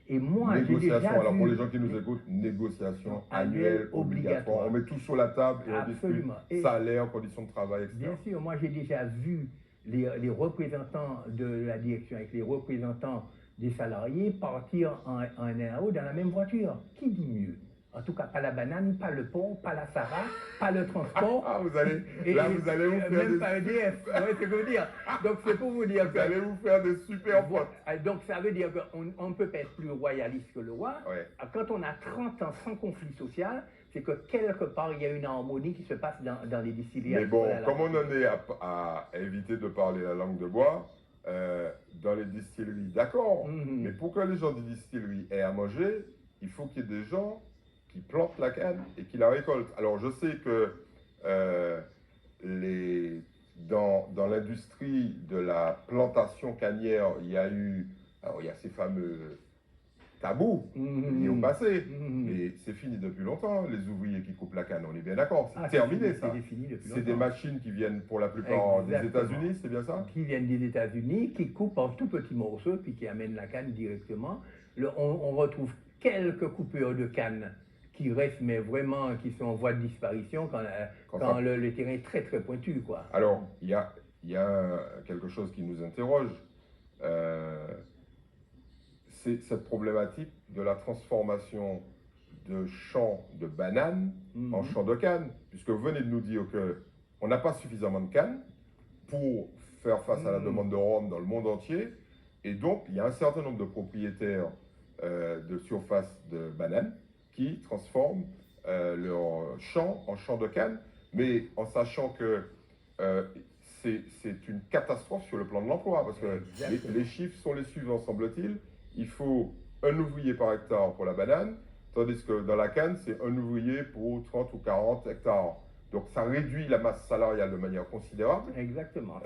B: Et moi, j'ai déjà vu...
A: Alors pour les gens qui nous écoutent, négociation annuelle obligatoire. On met tout sur la table et on discute salaire, conditions de travail, etc.
B: Bien sûr, moi j'ai déjà vu les représentants de la direction avec les représentants des salariés partir en NAO dans la même voiture. Qui dit mieux? En tout cas, pas la banane, pas le pont, pas la Sarah, pas le transport.
A: Vous allez vous faire
B: même pas EDF, vous voyez ce que je veux dire. Donc c'est pour vous dire que...
A: Vous allez vous faire des super potes.
B: Donc ça veut dire qu'on ne peut pas être plus royaliste que le roi.
A: Ouais.
B: Quand on a 30 ans sans conflit social, c'est que quelque part il y a une harmonie qui se passe dans les distilleries.
A: Mais bon, comme on en est à éviter de parler la langue de bois, dans les distilleries, d'accord, mais pour que les gens des distilleries aient à manger, il faut qu'il y ait des gens qui plantent la canne et qui la récoltent. Alors je sais que dans l'industrie de la plantation cannière, il y a ces fameux tabous liés au passé, mais c'est fini depuis longtemps, les ouvriers qui coupent la canne, on est bien d'accord, c'est terminé ça. C'est des machines qui viennent pour la plupart des États-Unis, c'est bien ça?
B: Qui viennent des États-Unis, qui coupent en tout petits morceaux, puis qui amènent la canne directement. On retrouve quelques coupures de canne qui restent, mais vraiment qui sont en voie de disparition quand le terrain est très très pointu, quoi.
A: Alors, il y a quelque chose qui nous interroge, c'est cette problématique de la transformation de champs de bananes en champs de canne, puisque vous venez de nous dire qu'on n'a pas suffisamment de canne pour faire face à la demande de rhum dans le monde entier, et donc il y a un certain nombre de propriétaires de surface de bananes qui transforment leur champ en champ de canne, mais en sachant que c'est une catastrophe sur le plan de l'emploi, parce que les chiffres sont les suivants, semble-t-il. Il faut un ouvrier par hectare pour la banane, tandis que dans la canne, c'est un ouvrier pour 30 ou 40 hectares. Donc ça réduit la masse salariale de manière considérable.
B: Exactement.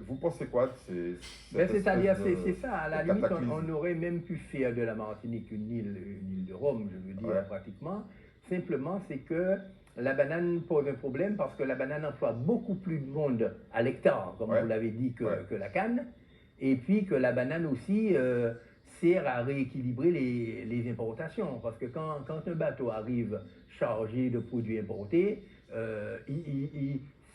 A: Vous pensez quoi de
B: c'est-à-dire, c'est ça. À la limite, on aurait même pu faire de la Martinique une île de Rome, je veux dire, pratiquement. Simplement, c'est que la banane pose un problème parce que la banane emploie beaucoup plus de monde à l'hectare, comme vous l'avez dit, que la canne. Et puis que la banane aussi sert à rééquilibrer les importations. Parce que quand un bateau arrive chargé de produits importés,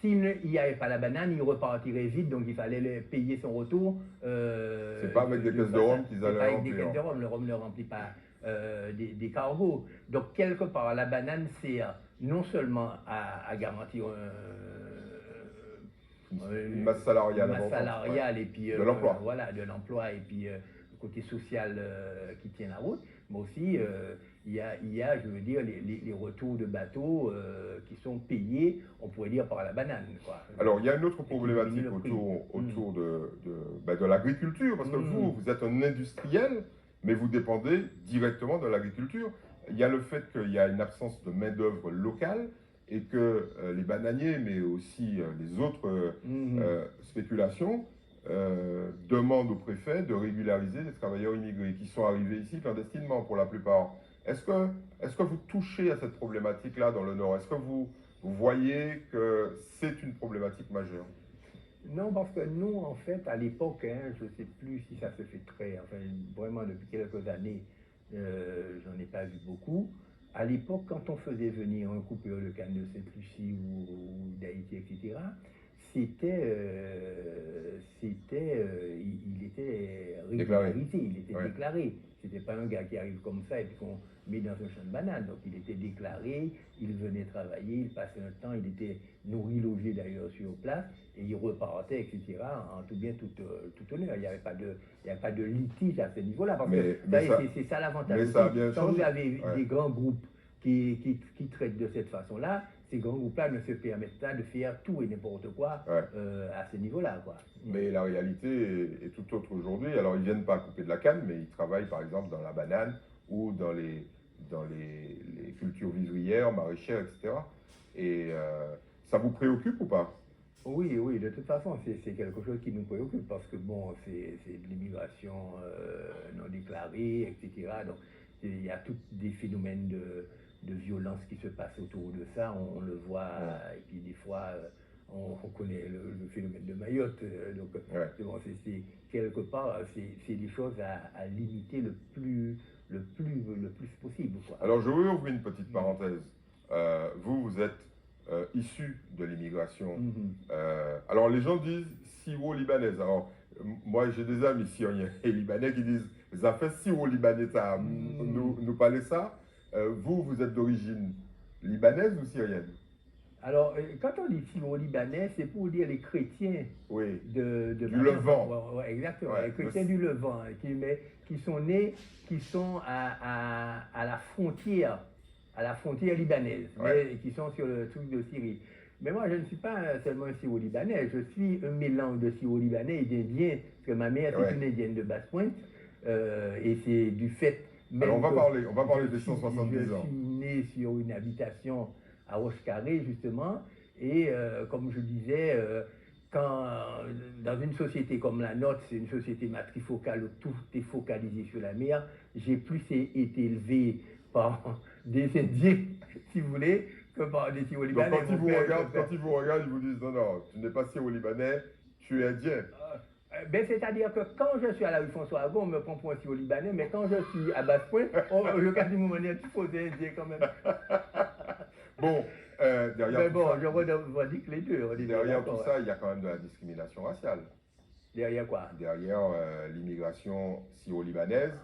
B: s'il n'y avait pas la banane, il repartirait vite, donc il fallait payer son retour.
A: C'est pas avec des caisses de rhum qu'ils allaient remplir.
B: Avec des caisses de rhum, le rhum ne remplit pas des cargos. Donc quelque part, la banane sert non seulement à garantir
A: une masse salariale,
B: et puis
A: de l'emploi.
B: Voilà, de l'emploi et puis le côté social qui tient la route, mais aussi il y a, je veux dire, les retours de bateaux qui sont payés, on pourrait dire, par la banane, quoi.
A: Alors, il y a une autre problématique autour de l'agriculture, parce que vous êtes un industriel, mais vous dépendez directement de l'agriculture. Il y a le fait qu'il y a une absence de main-d'œuvre locale et que les bananiers, mais aussi les autres spéculations, demandent au préfet de régulariser les travailleurs immigrés qui sont arrivés ici clandestinement pour la plupart. Est-ce que vous touchez à cette problématique-là dans le Nord? Est-ce que vous voyez que c'est une problématique majeure?
B: Non, parce que nous, en fait, à l'époque, je ne sais plus si ça se fait vraiment depuis quelques années, j'en ai pas vu beaucoup. À l'époque, quand on faisait venir un coupeur de canne de Sainte-Lucie ou d'Haïti, etc., il était régularisé, il était déclaré. C'était pas un gars qui arrive comme ça et puis qu'on met dans un champ de bananes. Donc il était déclaré, il venait travailler, il passait un temps, il était nourri, logé d'ailleurs sur place et il repartait, etc. en tout bien, tout honneur. Il n'y avait pas de litige à ce niveau-là. Parce que c'est ça l'avantage. Quand vous avez des grands groupes qui traitent de cette façon-là, ces grands groupes-là ne se permettent pas de faire tout et n'importe quoi à ce niveau-là, quoi.
A: Mais la réalité est tout autre aujourd'hui. Alors, ils ne viennent pas couper de la canne, mais ils travaillent par exemple dans la banane ou dans les cultures vivrières, maraîchères, etc. Et ça vous préoccupe ou pas?
B: Oui, de toute façon, c'est quelque chose qui nous préoccupe parce que, bon, c'est de l'immigration non déclarée, etc. Donc, il y a tous des phénomènes de violence qui se passent autour de ça, on le voit, et puis des fois, on connaît le phénomène de Mayotte, donc bon, c'est quelque part, c'est des choses à limiter le plus possible, quoi.
A: Alors, je vais ouvrir une petite parenthèse. Vous êtes issu de l'immigration. Alors, les gens disent syro-libanaise. Alors, moi, j'ai des amis syriens et libanais qui disent ça fait syro-libanais, ça nous parlez ça. Vous êtes d'origine libanaise ou syrienne?
B: Alors, quand on dit syro-libanais, c'est pour dire les chrétiens
A: du Levant.
B: Exactement, les chrétiens du Levant, qui sont nés, qui sont à la frontière libanaise, mais qui sont sur le truc de Syrie. Mais moi, je ne suis pas seulement un syro-libanais, je suis un mélange de syro-libanais et d'indien, parce que ma mère est une indienne de Basse-Pointe, et c'est du fait même.
A: Alors, on va parler des 170 ans.
B: Je suis né sur une habitation à Roche-Carré, justement, et comme je disais, dans une société comme la nôtre, c'est une société matrifocale où tout est focalisé sur la mer, j'ai plus été élevé par des Indiens, si vous voulez, que par des Syro-Libanais.
A: Donc quand ils vous regardent, ils vous disent non, tu n'es pas Syro-Libanais, tu es Indien.
B: C'est-à-dire que quand je suis à la rue François Agon, on me prend pour un Syro-Libanais, mais quand je suis à Basse-Pointe, le cas du moment est un petit faux Indien quand même.
A: Bon, derrière tout ça,
B: je revendique les deux.
A: Derrière tout ça, il y a quand même de la discrimination raciale.
B: Derrière quoi?
A: Derrière l'immigration syro-libanaise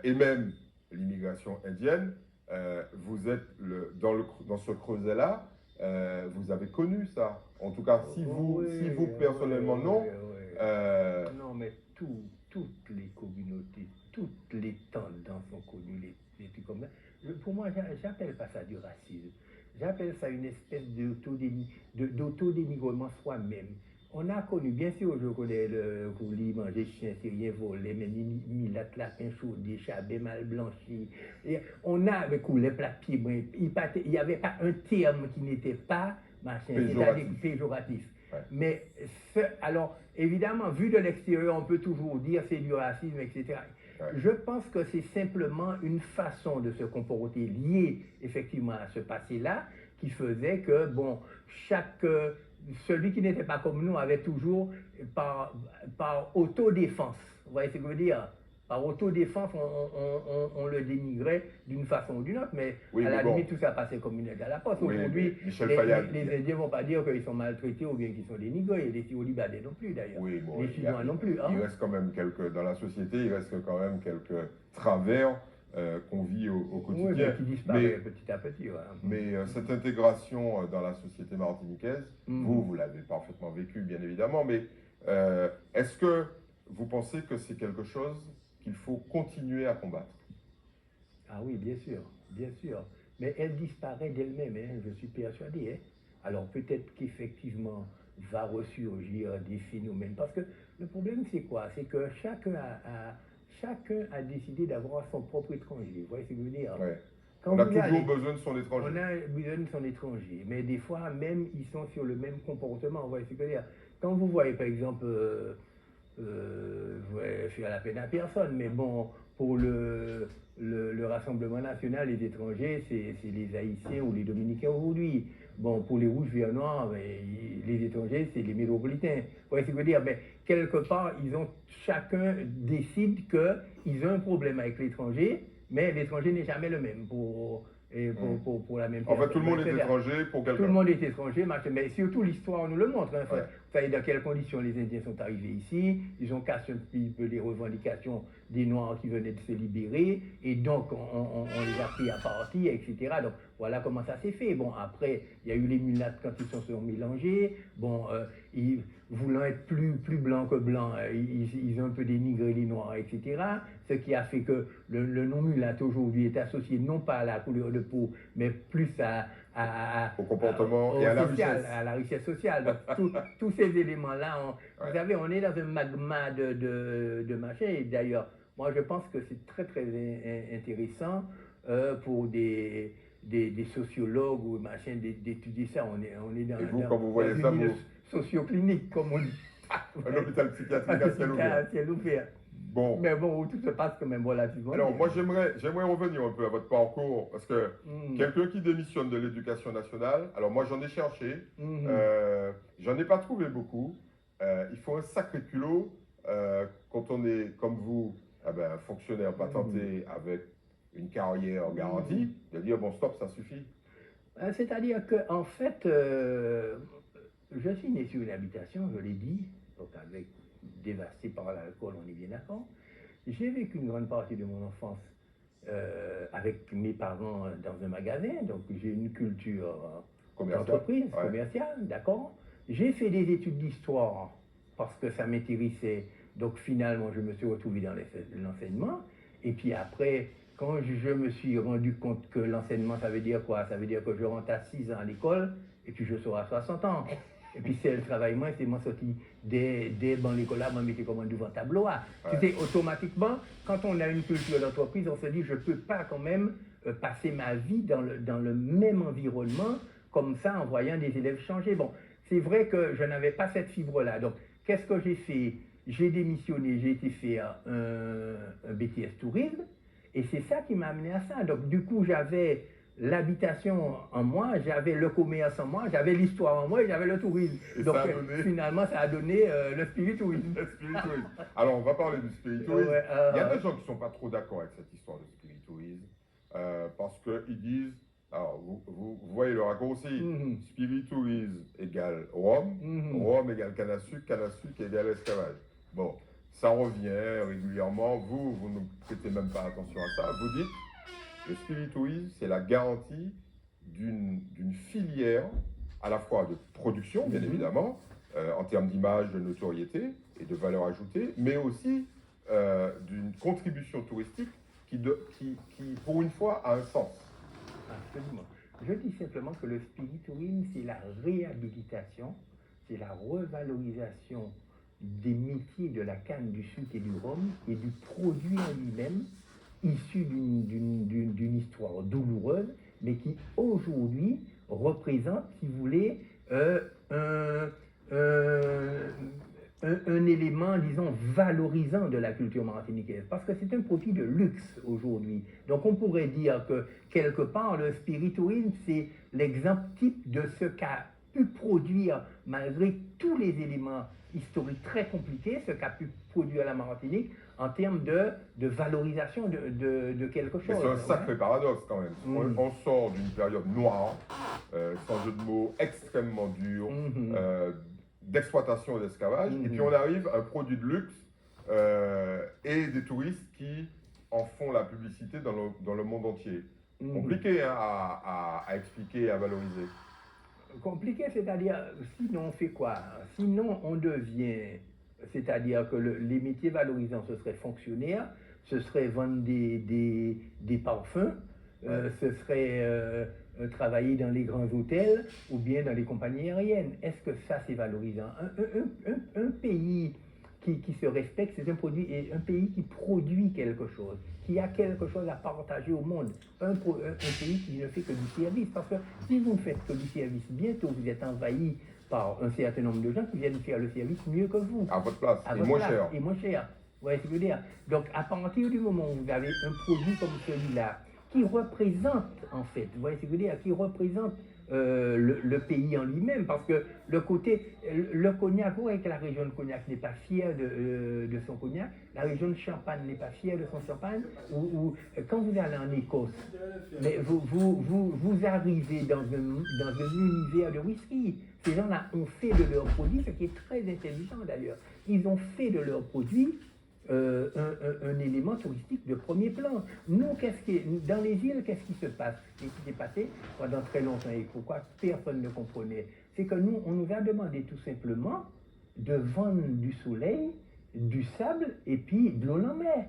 A: et même l'immigration indienne. Vous êtes dans ce creuset-là, vous avez connu ça. En tout cas, si vous personnellement, non.
B: Non, mais toutes les communautés, toutes les tendances sont connues, les trucs comme ça. Pour moi, j'appelle pas ça du racisme. J'appelle appelle ça une espèce d'autodénigrement soi-même. On a connu, bien sûr, je connais le coulis, manger chien, syrien, volé, mais milat, lapin chaudé, chabé mal blanchi. Et on a, avec les plats de pied, il n'y avait pas un terme qui n'était pas machin, c'est-à-dire péjoratif.
A: Ouais.
B: Mais, alors, évidemment, vu de l'extérieur, on peut toujours dire c'est du racisme, etc.
A: Ouais.
B: Je pense que c'est simplement une façon de se comporter liée effectivement à ce passé-là qui faisait que, bon, celui qui n'était pas comme nous avait toujours, par autodéfense, vous voyez ce que je veux dire? Par autodéfense, on le dénigrait d'une façon ou d'une autre, mais
A: oui,
B: à
A: mais
B: la limite, tout ça passait comme une lettre à la poste.
A: Oui,
B: aujourd'hui,
A: Fayad,
B: les Indiens ne vont pas dire qu'ils sont maltraités ou bien qu'ils sont dénigrés, et les Libanais non plus d'ailleurs.
A: Oui, bon,
B: les Chinois non plus. Hein?
A: Il reste quand même dans la société, il reste quand même quelques travers qu'on vit au quotidien.
B: Oui, mais qui disparaît petit à petit. Ouais.
A: Mais cette intégration dans la société martiniquaise, vous l'avez parfaitement vécu, bien évidemment, mais est-ce que vous pensez que c'est quelque chose qu'il faut continuer à combattre?
B: Ah oui, bien sûr, bien sûr. Mais elle disparaît d'elle-même, hein, je suis persuadé. Hein. Alors peut-être qu'effectivement va ressurgir des phénomènes. Parce que le problème, c'est quoi? C'est que chacun a décidé d'avoir son propre étranger. Vous voyez ce que je veux dire?
A: Ouais. On a toujours besoin de son étranger.
B: On a besoin de son étranger. Mais des fois, même, ils sont sur le même comportement. Vous voyez ce que je veux dire? Quand vous voyez, par exemple, faire la peine à personne, mais bon, pour le Rassemblement national, les étrangers, c'est les Haïtiens ou les Dominicains aujourd'hui. Bon, pour les rouges, verts, noirs, les étrangers, c'est les métropolitains. Vous voyez ce que je veux dire? Mais quelque part, chacun décide qu'ils ont un problème avec l'étranger, mais l'étranger n'est jamais le même pour la même personne.
A: En fait, tout le monde est étranger pour quelqu'un.
B: Tout le monde est étranger, mais surtout l'histoire nous le montre. Hein.
A: Ouais.
B: Vous savez dans quelles conditions les Indiens sont arrivés ici. Ils ont cassé un petit peu les revendications des Noirs qui venaient de se libérer, et donc on les a pris à partie, etc. Donc voilà comment ça s'est fait. Bon, après, il y a eu les mulâtres quand ils sont mélangés. Bon, voulant être plus blancs que blancs, ils ont un peu dénigré les Noirs, etc. Ce qui a fait que le nom mulâtre aujourd'hui est associé non pas à la couleur de peau, mais plus
A: au comportement et à la richesse.
B: À la richesse sociale. Donc tous ces éléments-là, vous savez, on est dans un magma de machin, et d'ailleurs, moi je pense que c'est très très intéressant pour des sociologues ou machin d'étudier ça. On est dans,
A: et vous, quand vous voyez ça,
B: une socioclinique, comme on dit.
A: Un hôpital psychiatrique à ciel ouvert.
B: Bon. Mais bon, où tout se passe quand même relativement.
A: Alors, moi, j'aimerais revenir un peu à votre parcours, parce que quelqu'un qui démissionne de l'éducation nationale, alors moi, j'en ai cherché, j'en ai pas trouvé beaucoup. Il faut un sacré culot quand on est, comme vous, fonctionnaire patenté avec une carrière garantie, de dire, bon, stop, ça suffit.
B: C'est-à-dire qu'en fait, je suis né sur une habitation, je l'ai dit, donc avec dévasté par l'alcool, on est bien d'accord. J'ai vécu une grande partie de mon enfance avec mes parents dans un magasin, donc j'ai une culture d'entreprise, commerciale, d'accord. J'ai fait des études d'histoire parce que ça m'intéressait, donc finalement je me suis retrouvé dans l'enseignement, et puis après, quand je me suis rendu compte que l'enseignement, ça veut dire quoi? Ça veut dire que je rentre à 6 ans à l'école, et puis je sors à 60 ans. Et puis c'est le travail, moi, c'est moi sorti dès l'école là, moi, j'étais comme devant tableau. C'était automatiquement, quand on a une culture d'entreprise, on se dit, je ne peux pas quand même passer ma vie dans le même environnement, comme ça, en voyant des élèves changer. Bon, c'est vrai que je n'avais pas cette fibre-là. Donc, qu'est-ce que j'ai fait? J'ai démissionné, j'ai été faire un BTS tourisme, et c'est ça qui m'a amené à ça. Donc, du coup, j'avais l'habitation en moi, j'avais le commerce en moi, j'avais l'histoire en moi et j'avais le tourisme.
A: Et
B: donc finalement, ça a donné le spiritourisme.
A: Le spiritourisme. Alors, on va parler du spiritourisme. Il y a des gens qui ne sont pas trop d'accord avec cette histoire de spiritourisme parce qu'ils disent, alors vous voyez le raccourci, spiritourisme égale Rome, Rome égale canne à sucre égale esclavage. Bon, ça revient régulièrement, vous ne prêtez même pas attention à ça, vous dites, le spiritourisme, c'est la garantie d'une filière à la fois de production, bien évidemment, en termes d'image, de notoriété et de valeur ajoutée, mais aussi d'une contribution touristique qui, pour une fois, a un sens.
B: Absolument. Je dis simplement que le spiritourisme, c'est la réhabilitation, c'est la revalorisation des métiers de la canne, du sucre et du rhum et du produit en lui-même, issu d'une histoire douloureuse, mais qui aujourd'hui représente, si vous voulez, un, un élément, disons, valorisant de la culture martiniquaise, parce que c'est un produit de luxe aujourd'hui. Donc on pourrait dire que, quelque part, le spiritourisme, c'est l'exemple type de ce qu'a pu produire, malgré tous les éléments historiques très compliqués, ce qu'a pu produire la Martinique en termes de valorisation de quelque chose.
A: C'est un sacré paradoxe quand même. On sort d'une période noire, sans jeu de mots, extrêmement dure, d'exploitation et d'esclavage, et puis on arrive à un produit de luxe et des touristes qui en font la publicité dans le monde entier. Compliqué hein, à expliquer et à valoriser.
B: Compliqué, c'est-à-dire, sinon on fait quoi? Sinon on devient, c'est-à-dire que les métiers valorisants, ce serait fonctionnaire, ce serait vendre des parfums, ce serait travailler dans les grands hôtels ou bien dans les compagnies aériennes. Est-ce que ça c'est valorisant? Un pays qui se respecte, c'est un pays qui produit quelque chose, qui a quelque chose à partager au monde. Un pays qui ne fait que du service. Parce que si vous ne faites que du service, bientôt vous êtes envahi par un certain nombre de gens qui viennent faire le service mieux que vous.
A: À votre place, et moins cher.
B: Et moins cher. Vous voyez ce que je veux dire? Donc à partir du moment où vous avez un produit comme celui-là, qui représente en fait, vous voyez ce que je veux dire, qui représente le pays en lui-même, parce que le cognac, vous voyez que la région de Cognac n'est pas fière de son cognac, la région de Champagne n'est pas fière de son champagne, ou quand vous allez en Écosse, mais vous arrivez dans un univers de whisky. Ces gens-là ont fait de leurs produits, ce qui est très intelligent d'ailleurs, ils ont fait de leurs produits un élément touristique de premier plan. Nous, dans les îles, qu'est-ce qui se passe? Et qui s'est passé pendant très longtemps et pourquoi personne ne comprenait? C'est que nous, on nous a demandé tout simplement de vendre du soleil, du sable et puis de l'eau en mer.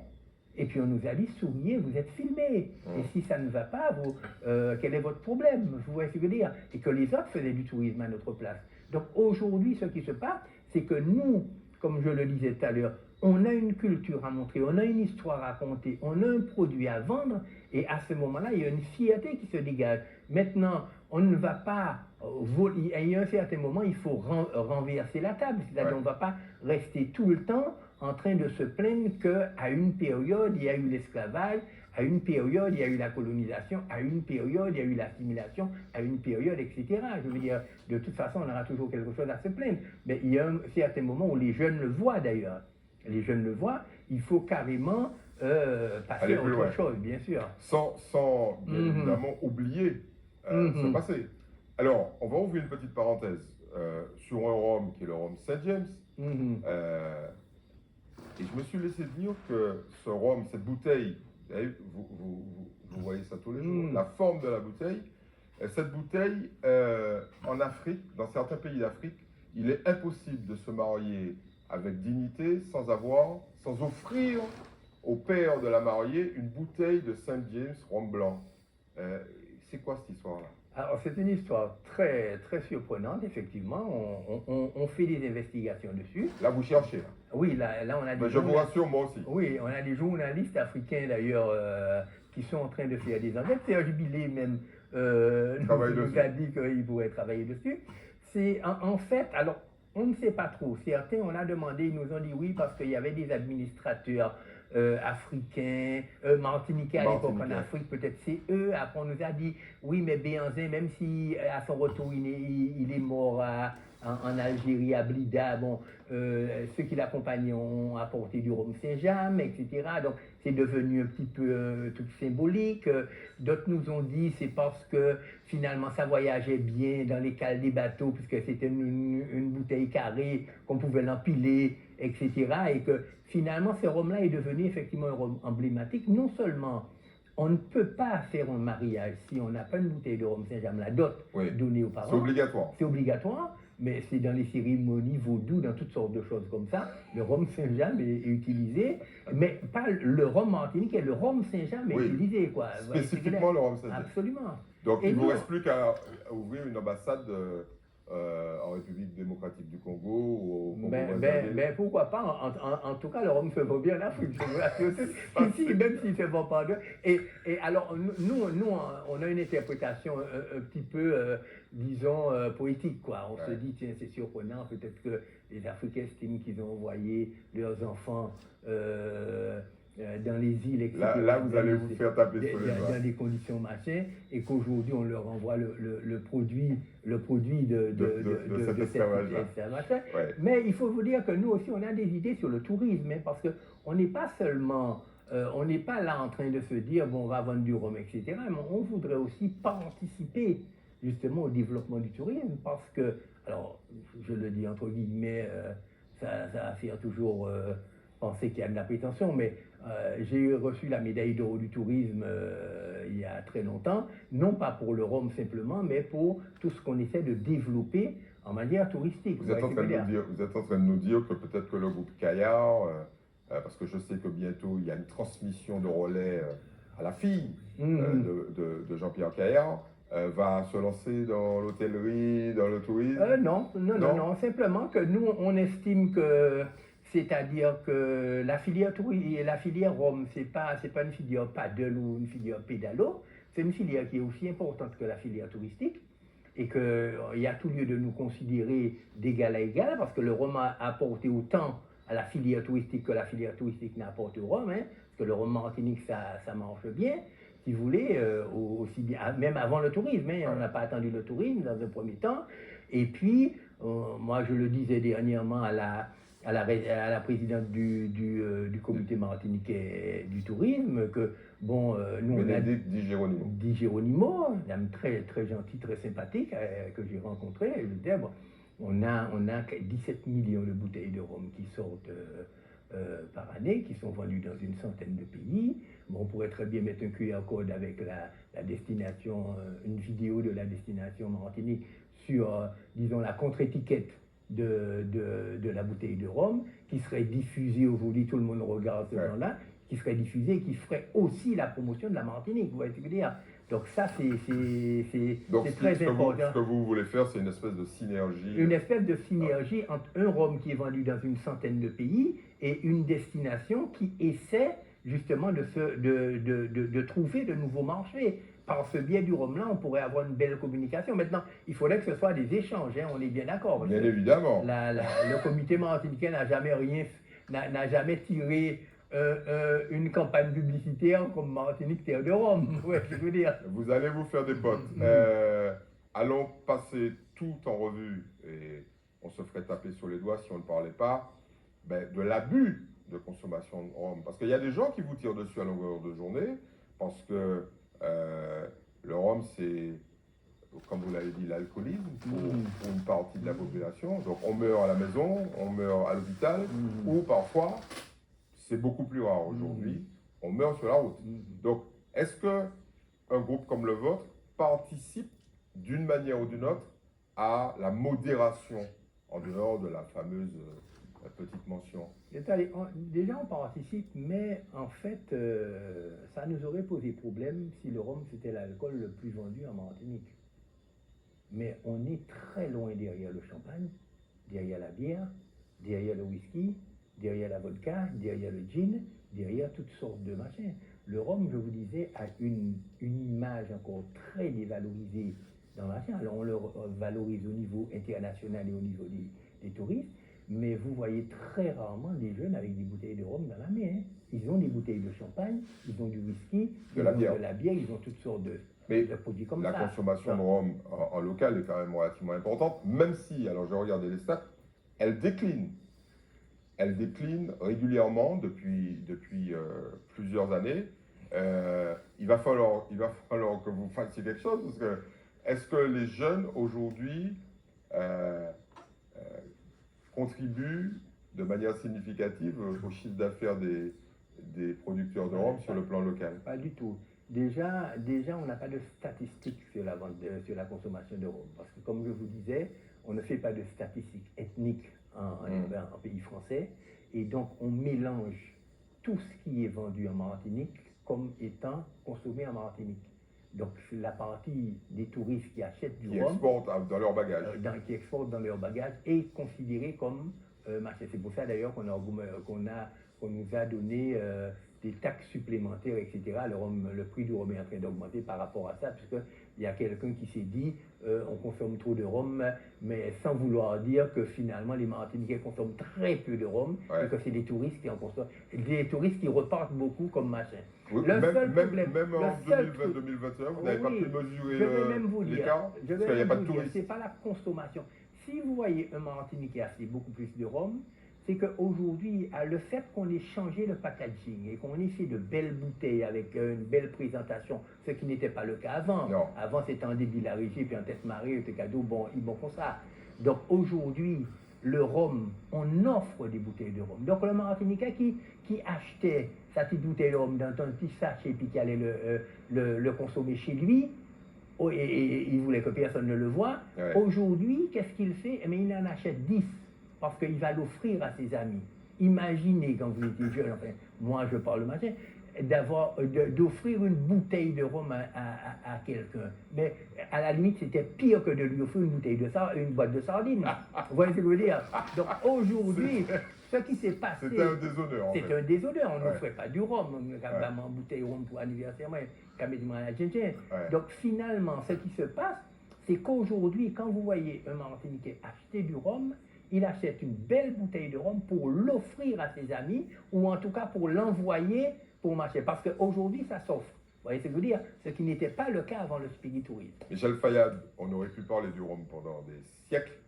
B: Et puis on nous a dit, souriez, vous êtes filmés. Et si ça ne va pas, quel est votre problème? Vous voyez ce que je veux dire? Et que les autres faisaient du tourisme à notre place. Donc aujourd'hui, ce qui se passe, c'est que nous, comme je le disais tout à l'heure, on a une culture à montrer, on a une histoire à raconter, on a un produit à vendre, et à ce moment-là, il y a une fierté qui se dégage. Maintenant, on ne va pas voler, il y a un certain moment, il faut renverser la table, c'est-à-dire on ne va pas rester tout le temps en train de se plaindre qu'à une période, il y a eu l'esclavage, à une période, il y a eu la colonisation, à une période, il y a eu l'assimilation, à une période, etc. Je veux dire, de toute façon, on aura toujours quelque chose à se plaindre. Mais il y a un certain moment où les jeunes le voient d'ailleurs. Les jeunes le voient, il faut carrément passer à autre chose, bien sûr.
A: Sans bien évidemment oublier ce passé. Alors, on va ouvrir une petite parenthèse sur un rhum qui est le rhum Saint James. Et je me suis laissé dire que ce rhum, cette bouteille, vous voyez ça tous les jours, la forme de la bouteille, cette bouteille, en Afrique, dans certains pays d'Afrique, il est impossible de se marier avec dignité sans offrir au père de la mariée une bouteille de Saint James rhum blanc. C'est quoi cette histoire-là?
B: Alors c'est une histoire très, très surprenante, effectivement. On fait des investigations dessus.
A: Là, vous cherchez. Là.
B: Oui, là on a des...
A: Mais je vous rassure, moi aussi.
B: Oui, on a des journalistes africains d'ailleurs qui sont en train de faire des enquêtes. C'est Jubilé même nous a dit qu'il pourrait travailler dessus. C'est en fait, alors on ne sait pas trop. Certains, on a demandé, ils nous ont dit oui parce qu'il y avait des administrateurs africains, martiniquais à l'époque en Afrique, peut-être c'est eux. Après on nous a dit oui, mais Béhanzin, même si à son retour il est mort en Algérie, à Blida, bon, ceux qui l'accompagnaient ont apporté du rhum Saint-James, etc. Donc c'est devenu un petit peu tout symbolique. D'autres nous ont dit c'est parce que finalement ça voyageait bien dans les cales des bateaux, puisque c'était une bouteille carrée qu'on pouvait l'empiler, etc. Et que finalement ce rhum-là est devenu effectivement un rhum emblématique. Non seulement on ne peut pas faire un mariage si on n'a pas une bouteille de rhum Saint-James, la dot donnée aux parents.
A: C'est obligatoire.
B: C'est obligatoire. mais c'est dans les cérémonies vaudou, dans toutes sortes de choses comme ça. Le rhum Saint-Jean est utilisé, mais pas le rhum martiniquais, le rhum Saint-Jean est
A: Oui.
B: utilisé, quoi.
A: Spécifiquement le rhum Saint-Jean.
B: Absolument.
A: Donc
B: Et
A: il ne vous
B: nous,
A: reste plus qu'à ouvrir une ambassade en République démocratique du Congo ou au Congo brazzaville.
B: pourquoi pas, en tout cas, le rhum se vaut bien en Afrique, je vous rassure. Ici, même s'il ne se vend pas deux. Et alors, nous, on a une interprétation un petit peu, disons, poétique, quoi. On se dit, tiens, c'est surprenant, peut-être que les Africains estiment qu'ils ont envoyé leurs enfants dans les îles, etc.
A: Là, vous allez vous faire taper sur les doigts.
B: Dans des conditions machin, et qu'aujourd'hui, on leur envoie le produit de
A: cet esclavage.
B: Ouais. Mais il faut vous dire que nous aussi, on a des idées sur le tourisme, hein, parce qu'on n'est pas seulement, on n'est pas là en train de se dire, bon, on va vendre du rhum, etc. Mais on voudrait aussi participer justement au développement du tourisme, parce que, alors, je le dis entre guillemets, ça va faire toujours penser qu'il y a de la prétention, mais j'ai reçu la médaille d'or du tourisme il y a très longtemps, non pas pour le rhum simplement, mais pour tout ce qu'on essaie de développer en matière touristique.
A: Vous êtes en train de nous dire que peut-être que le groupe Caillard, parce que je sais que bientôt il y a une transmission de relais à la fille de Jean-Pierre Caillard, va se lancer dans l'hôtellerie, dans le tourisme?
B: Non, simplement que nous, on estime que, c'est-à-dire que la filière rhum, c'est pas une filière paddle ou une filière pédalo, c'est une filière qui est aussi importante que la filière touristique, et qu'il y a tout lieu de nous considérer d'égal à égal, parce que le rhum a apporté autant à la filière touristique que la filière touristique n'a apporté au rhum, hein, parce que le rhum martinique, ça marche bien, si vous voulez, aussi bien, même avant le tourisme, hein, on n'a pas attendu le tourisme dans un premier temps. Et puis, moi je le disais dernièrement à la présidente du comité martiniquais du tourisme, que bon, nous on a Di Geronimo, une dame très, très gentille, très sympathique, que j'ai rencontrée. Je disais, bon, on a 17 millions de bouteilles de rhum qui sortent par année, qui sont vendues dans une centaine de pays. Bon, on pourrait très bien mettre un QR code avec la destination, une vidéo de la destination Martinique sur, disons, la contre-étiquette de la bouteille de rhum, qui serait diffusée aujourd'hui, tout le monde regarde ce genre-là, qui serait diffusée, qui ferait aussi la promotion de la Martinique, vous voyez ce que je veux dire. Donc ça, c'est très important.
A: Ce que vous voulez faire, c'est une espèce de synergie.
B: Une espèce de synergie entre un rhum qui est vendu dans une centaine de pays et une destination qui essaie justement de trouver de nouveaux marchés. Par ce biais du rhum-là, on pourrait avoir une belle communication. Maintenant, il faudrait que ce soit des échanges, hein, on est bien d'accord.
A: Bien évidemment.
B: Le comité martiniquais n'a jamais tiré une campagne publicitaire comme Martinique Terre de Rhum. Ouais, je veux dire.
A: Vous allez vous faire des potes. Allons passer tout en revue, et on se ferait taper sur les doigts si on ne parlait pas de l'abus de consommation de rhum. Parce qu'il y a des gens qui vous tirent dessus à longueur de journée, parce que le rhum, c'est, comme vous l'avez dit, l'alcoolisme pour une partie de la population. Donc on meurt à la maison, on meurt à l'hôpital, ou parfois, c'est beaucoup plus rare aujourd'hui, on meurt sur la route. Donc, est-ce qu'un groupe comme le vôtre participe d'une manière ou d'une autre à la modération, en dehors de la fameuse petite mention?
B: Déjà, on participe, mais en fait, ça nous aurait posé problème si le rhum, c'était l'alcool le plus vendu en Martinique. Mais on est très loin derrière le champagne, derrière la bière, derrière le whisky, derrière la vodka, derrière le gin, derrière toutes sortes de machins. Le rhum, je vous disais, a une image encore très dévalorisée dans la machin. Alors on le valorise au niveau international et au niveau des touristes, mais vous voyez très rarement des jeunes avec des bouteilles de rhum dans la main. Hein. Ils ont des bouteilles de champagne, ils ont du whisky,
A: de la bière,
B: ils ont toutes sortes de produits comme ça.
A: La consommation de rhum en local est quand même relativement importante, même si, alors j'ai regardé les stats, elle décline. Elle décline régulièrement depuis plusieurs années. Il va falloir que vous fassiez quelque chose, parce que est-ce que les jeunes aujourd'hui contribuent de manière significative au chiffre d'affaires des producteurs de rhum sur le plan local?
B: Pas du tout. Déjà on n'a pas de statistiques sur la consommation de rhum, parce que comme je vous disais, on ne fait pas de statistiques ethniques en pays français, et donc on mélange tout ce qui est vendu en Martinique comme étant consommé en Martinique. Donc la partie des touristes qui achètent du
A: Qui
B: rhum,
A: exportent dans leur bagage.
B: qui exportent dans leur bagage, est considérée comme marché. C'est pour ça d'ailleurs qu'on nous a donné des taxes supplémentaires, etc. Le prix du rhum est en train d'augmenter par rapport à ça, puisqu'il y a quelqu'un qui s'est dit on consomme trop de rhum, mais sans vouloir dire que finalement les Martiniquais consomment très peu de rhum, et que c'est des touristes qui en consomment, des touristes qui repartent beaucoup comme machin.
A: Oui, même en 2020-2021, vous n'avez pas pu mesurer l'écart, parce qu'il n'y a pas de touristes.
B: C'est pas la consommation. Si vous voyez un Martiniquais acheter beaucoup plus de rhum, c'est qu'aujourd'hui, le fait qu'on ait changé le packaging et qu'on ait fait de belles bouteilles avec une belle présentation, ce qui n'était pas le cas avant.
A: Non.
B: Avant, c'était en débit la régie, puis en tête marée, c'était cadeau, bon, ils vont comme ça. Donc aujourd'hui, le rhum, on offre des bouteilles de rhum. Donc le Martiniquais qui achetait sa petite bouteille de rhum dans un petit sachet, puis qui allait le consommer chez lui, et il voulait que personne ne le voie.
A: Ouais.
B: Aujourd'hui, qu'est-ce qu'il fait? Eh bien, il en achète 10 parce qu'il va l'offrir à ses amis. Imaginez quand vous étiez jeune, enfin, moi je parle machin, d'offrir une bouteille de rhum à quelqu'un. Mais à la limite, c'était pire que de lui offrir une boîte de sardines. Vous voyez ce que je veux dire? Donc aujourd'hui, ce qui s'est passé...
A: C'était un déshonneur, en fait.
B: C'était un déshonneur. On n'offrait pas du rhum. On n'avait pas une bouteille de rhum pour anniversaire. Donc finalement, ce qui se passe, c'est qu'aujourd'hui, quand vous voyez un Martiniquais acheter du rhum, il achète une belle bouteille de rhum pour l'offrir à ses amis, ou en tout cas pour l'envoyer pour marcher. Parce qu'aujourd'hui, ça s'offre. Vous voyez ce que je veux dire? Ce qui n'était pas le cas avant le spiritualisme.
A: Michel Fayad, on aurait pu parler du rhum pendant des siècles.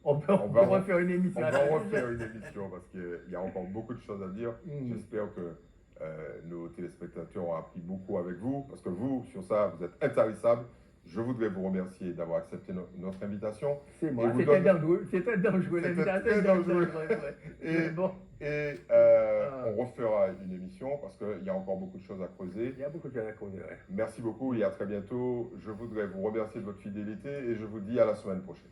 B: On peut refaire une émission.
A: On va refaire une émission parce qu'il y a encore beaucoup de choses à dire. J'espère que nos téléspectateurs ont appris beaucoup avec vous, parce que vous, sur ça, vous êtes intarissables. Je voudrais vous remercier d'avoir accepté notre invitation.
B: C'est moi, c'était dangereux. C'était dangereux.
A: C'était dangereux. On refera une émission parce qu'il y a encore beaucoup de choses à creuser.
B: Il y a beaucoup de choses à creuser, ouais.
A: Merci beaucoup et à très bientôt. Je voudrais vous remercier de votre fidélité et je vous dis à la semaine prochaine.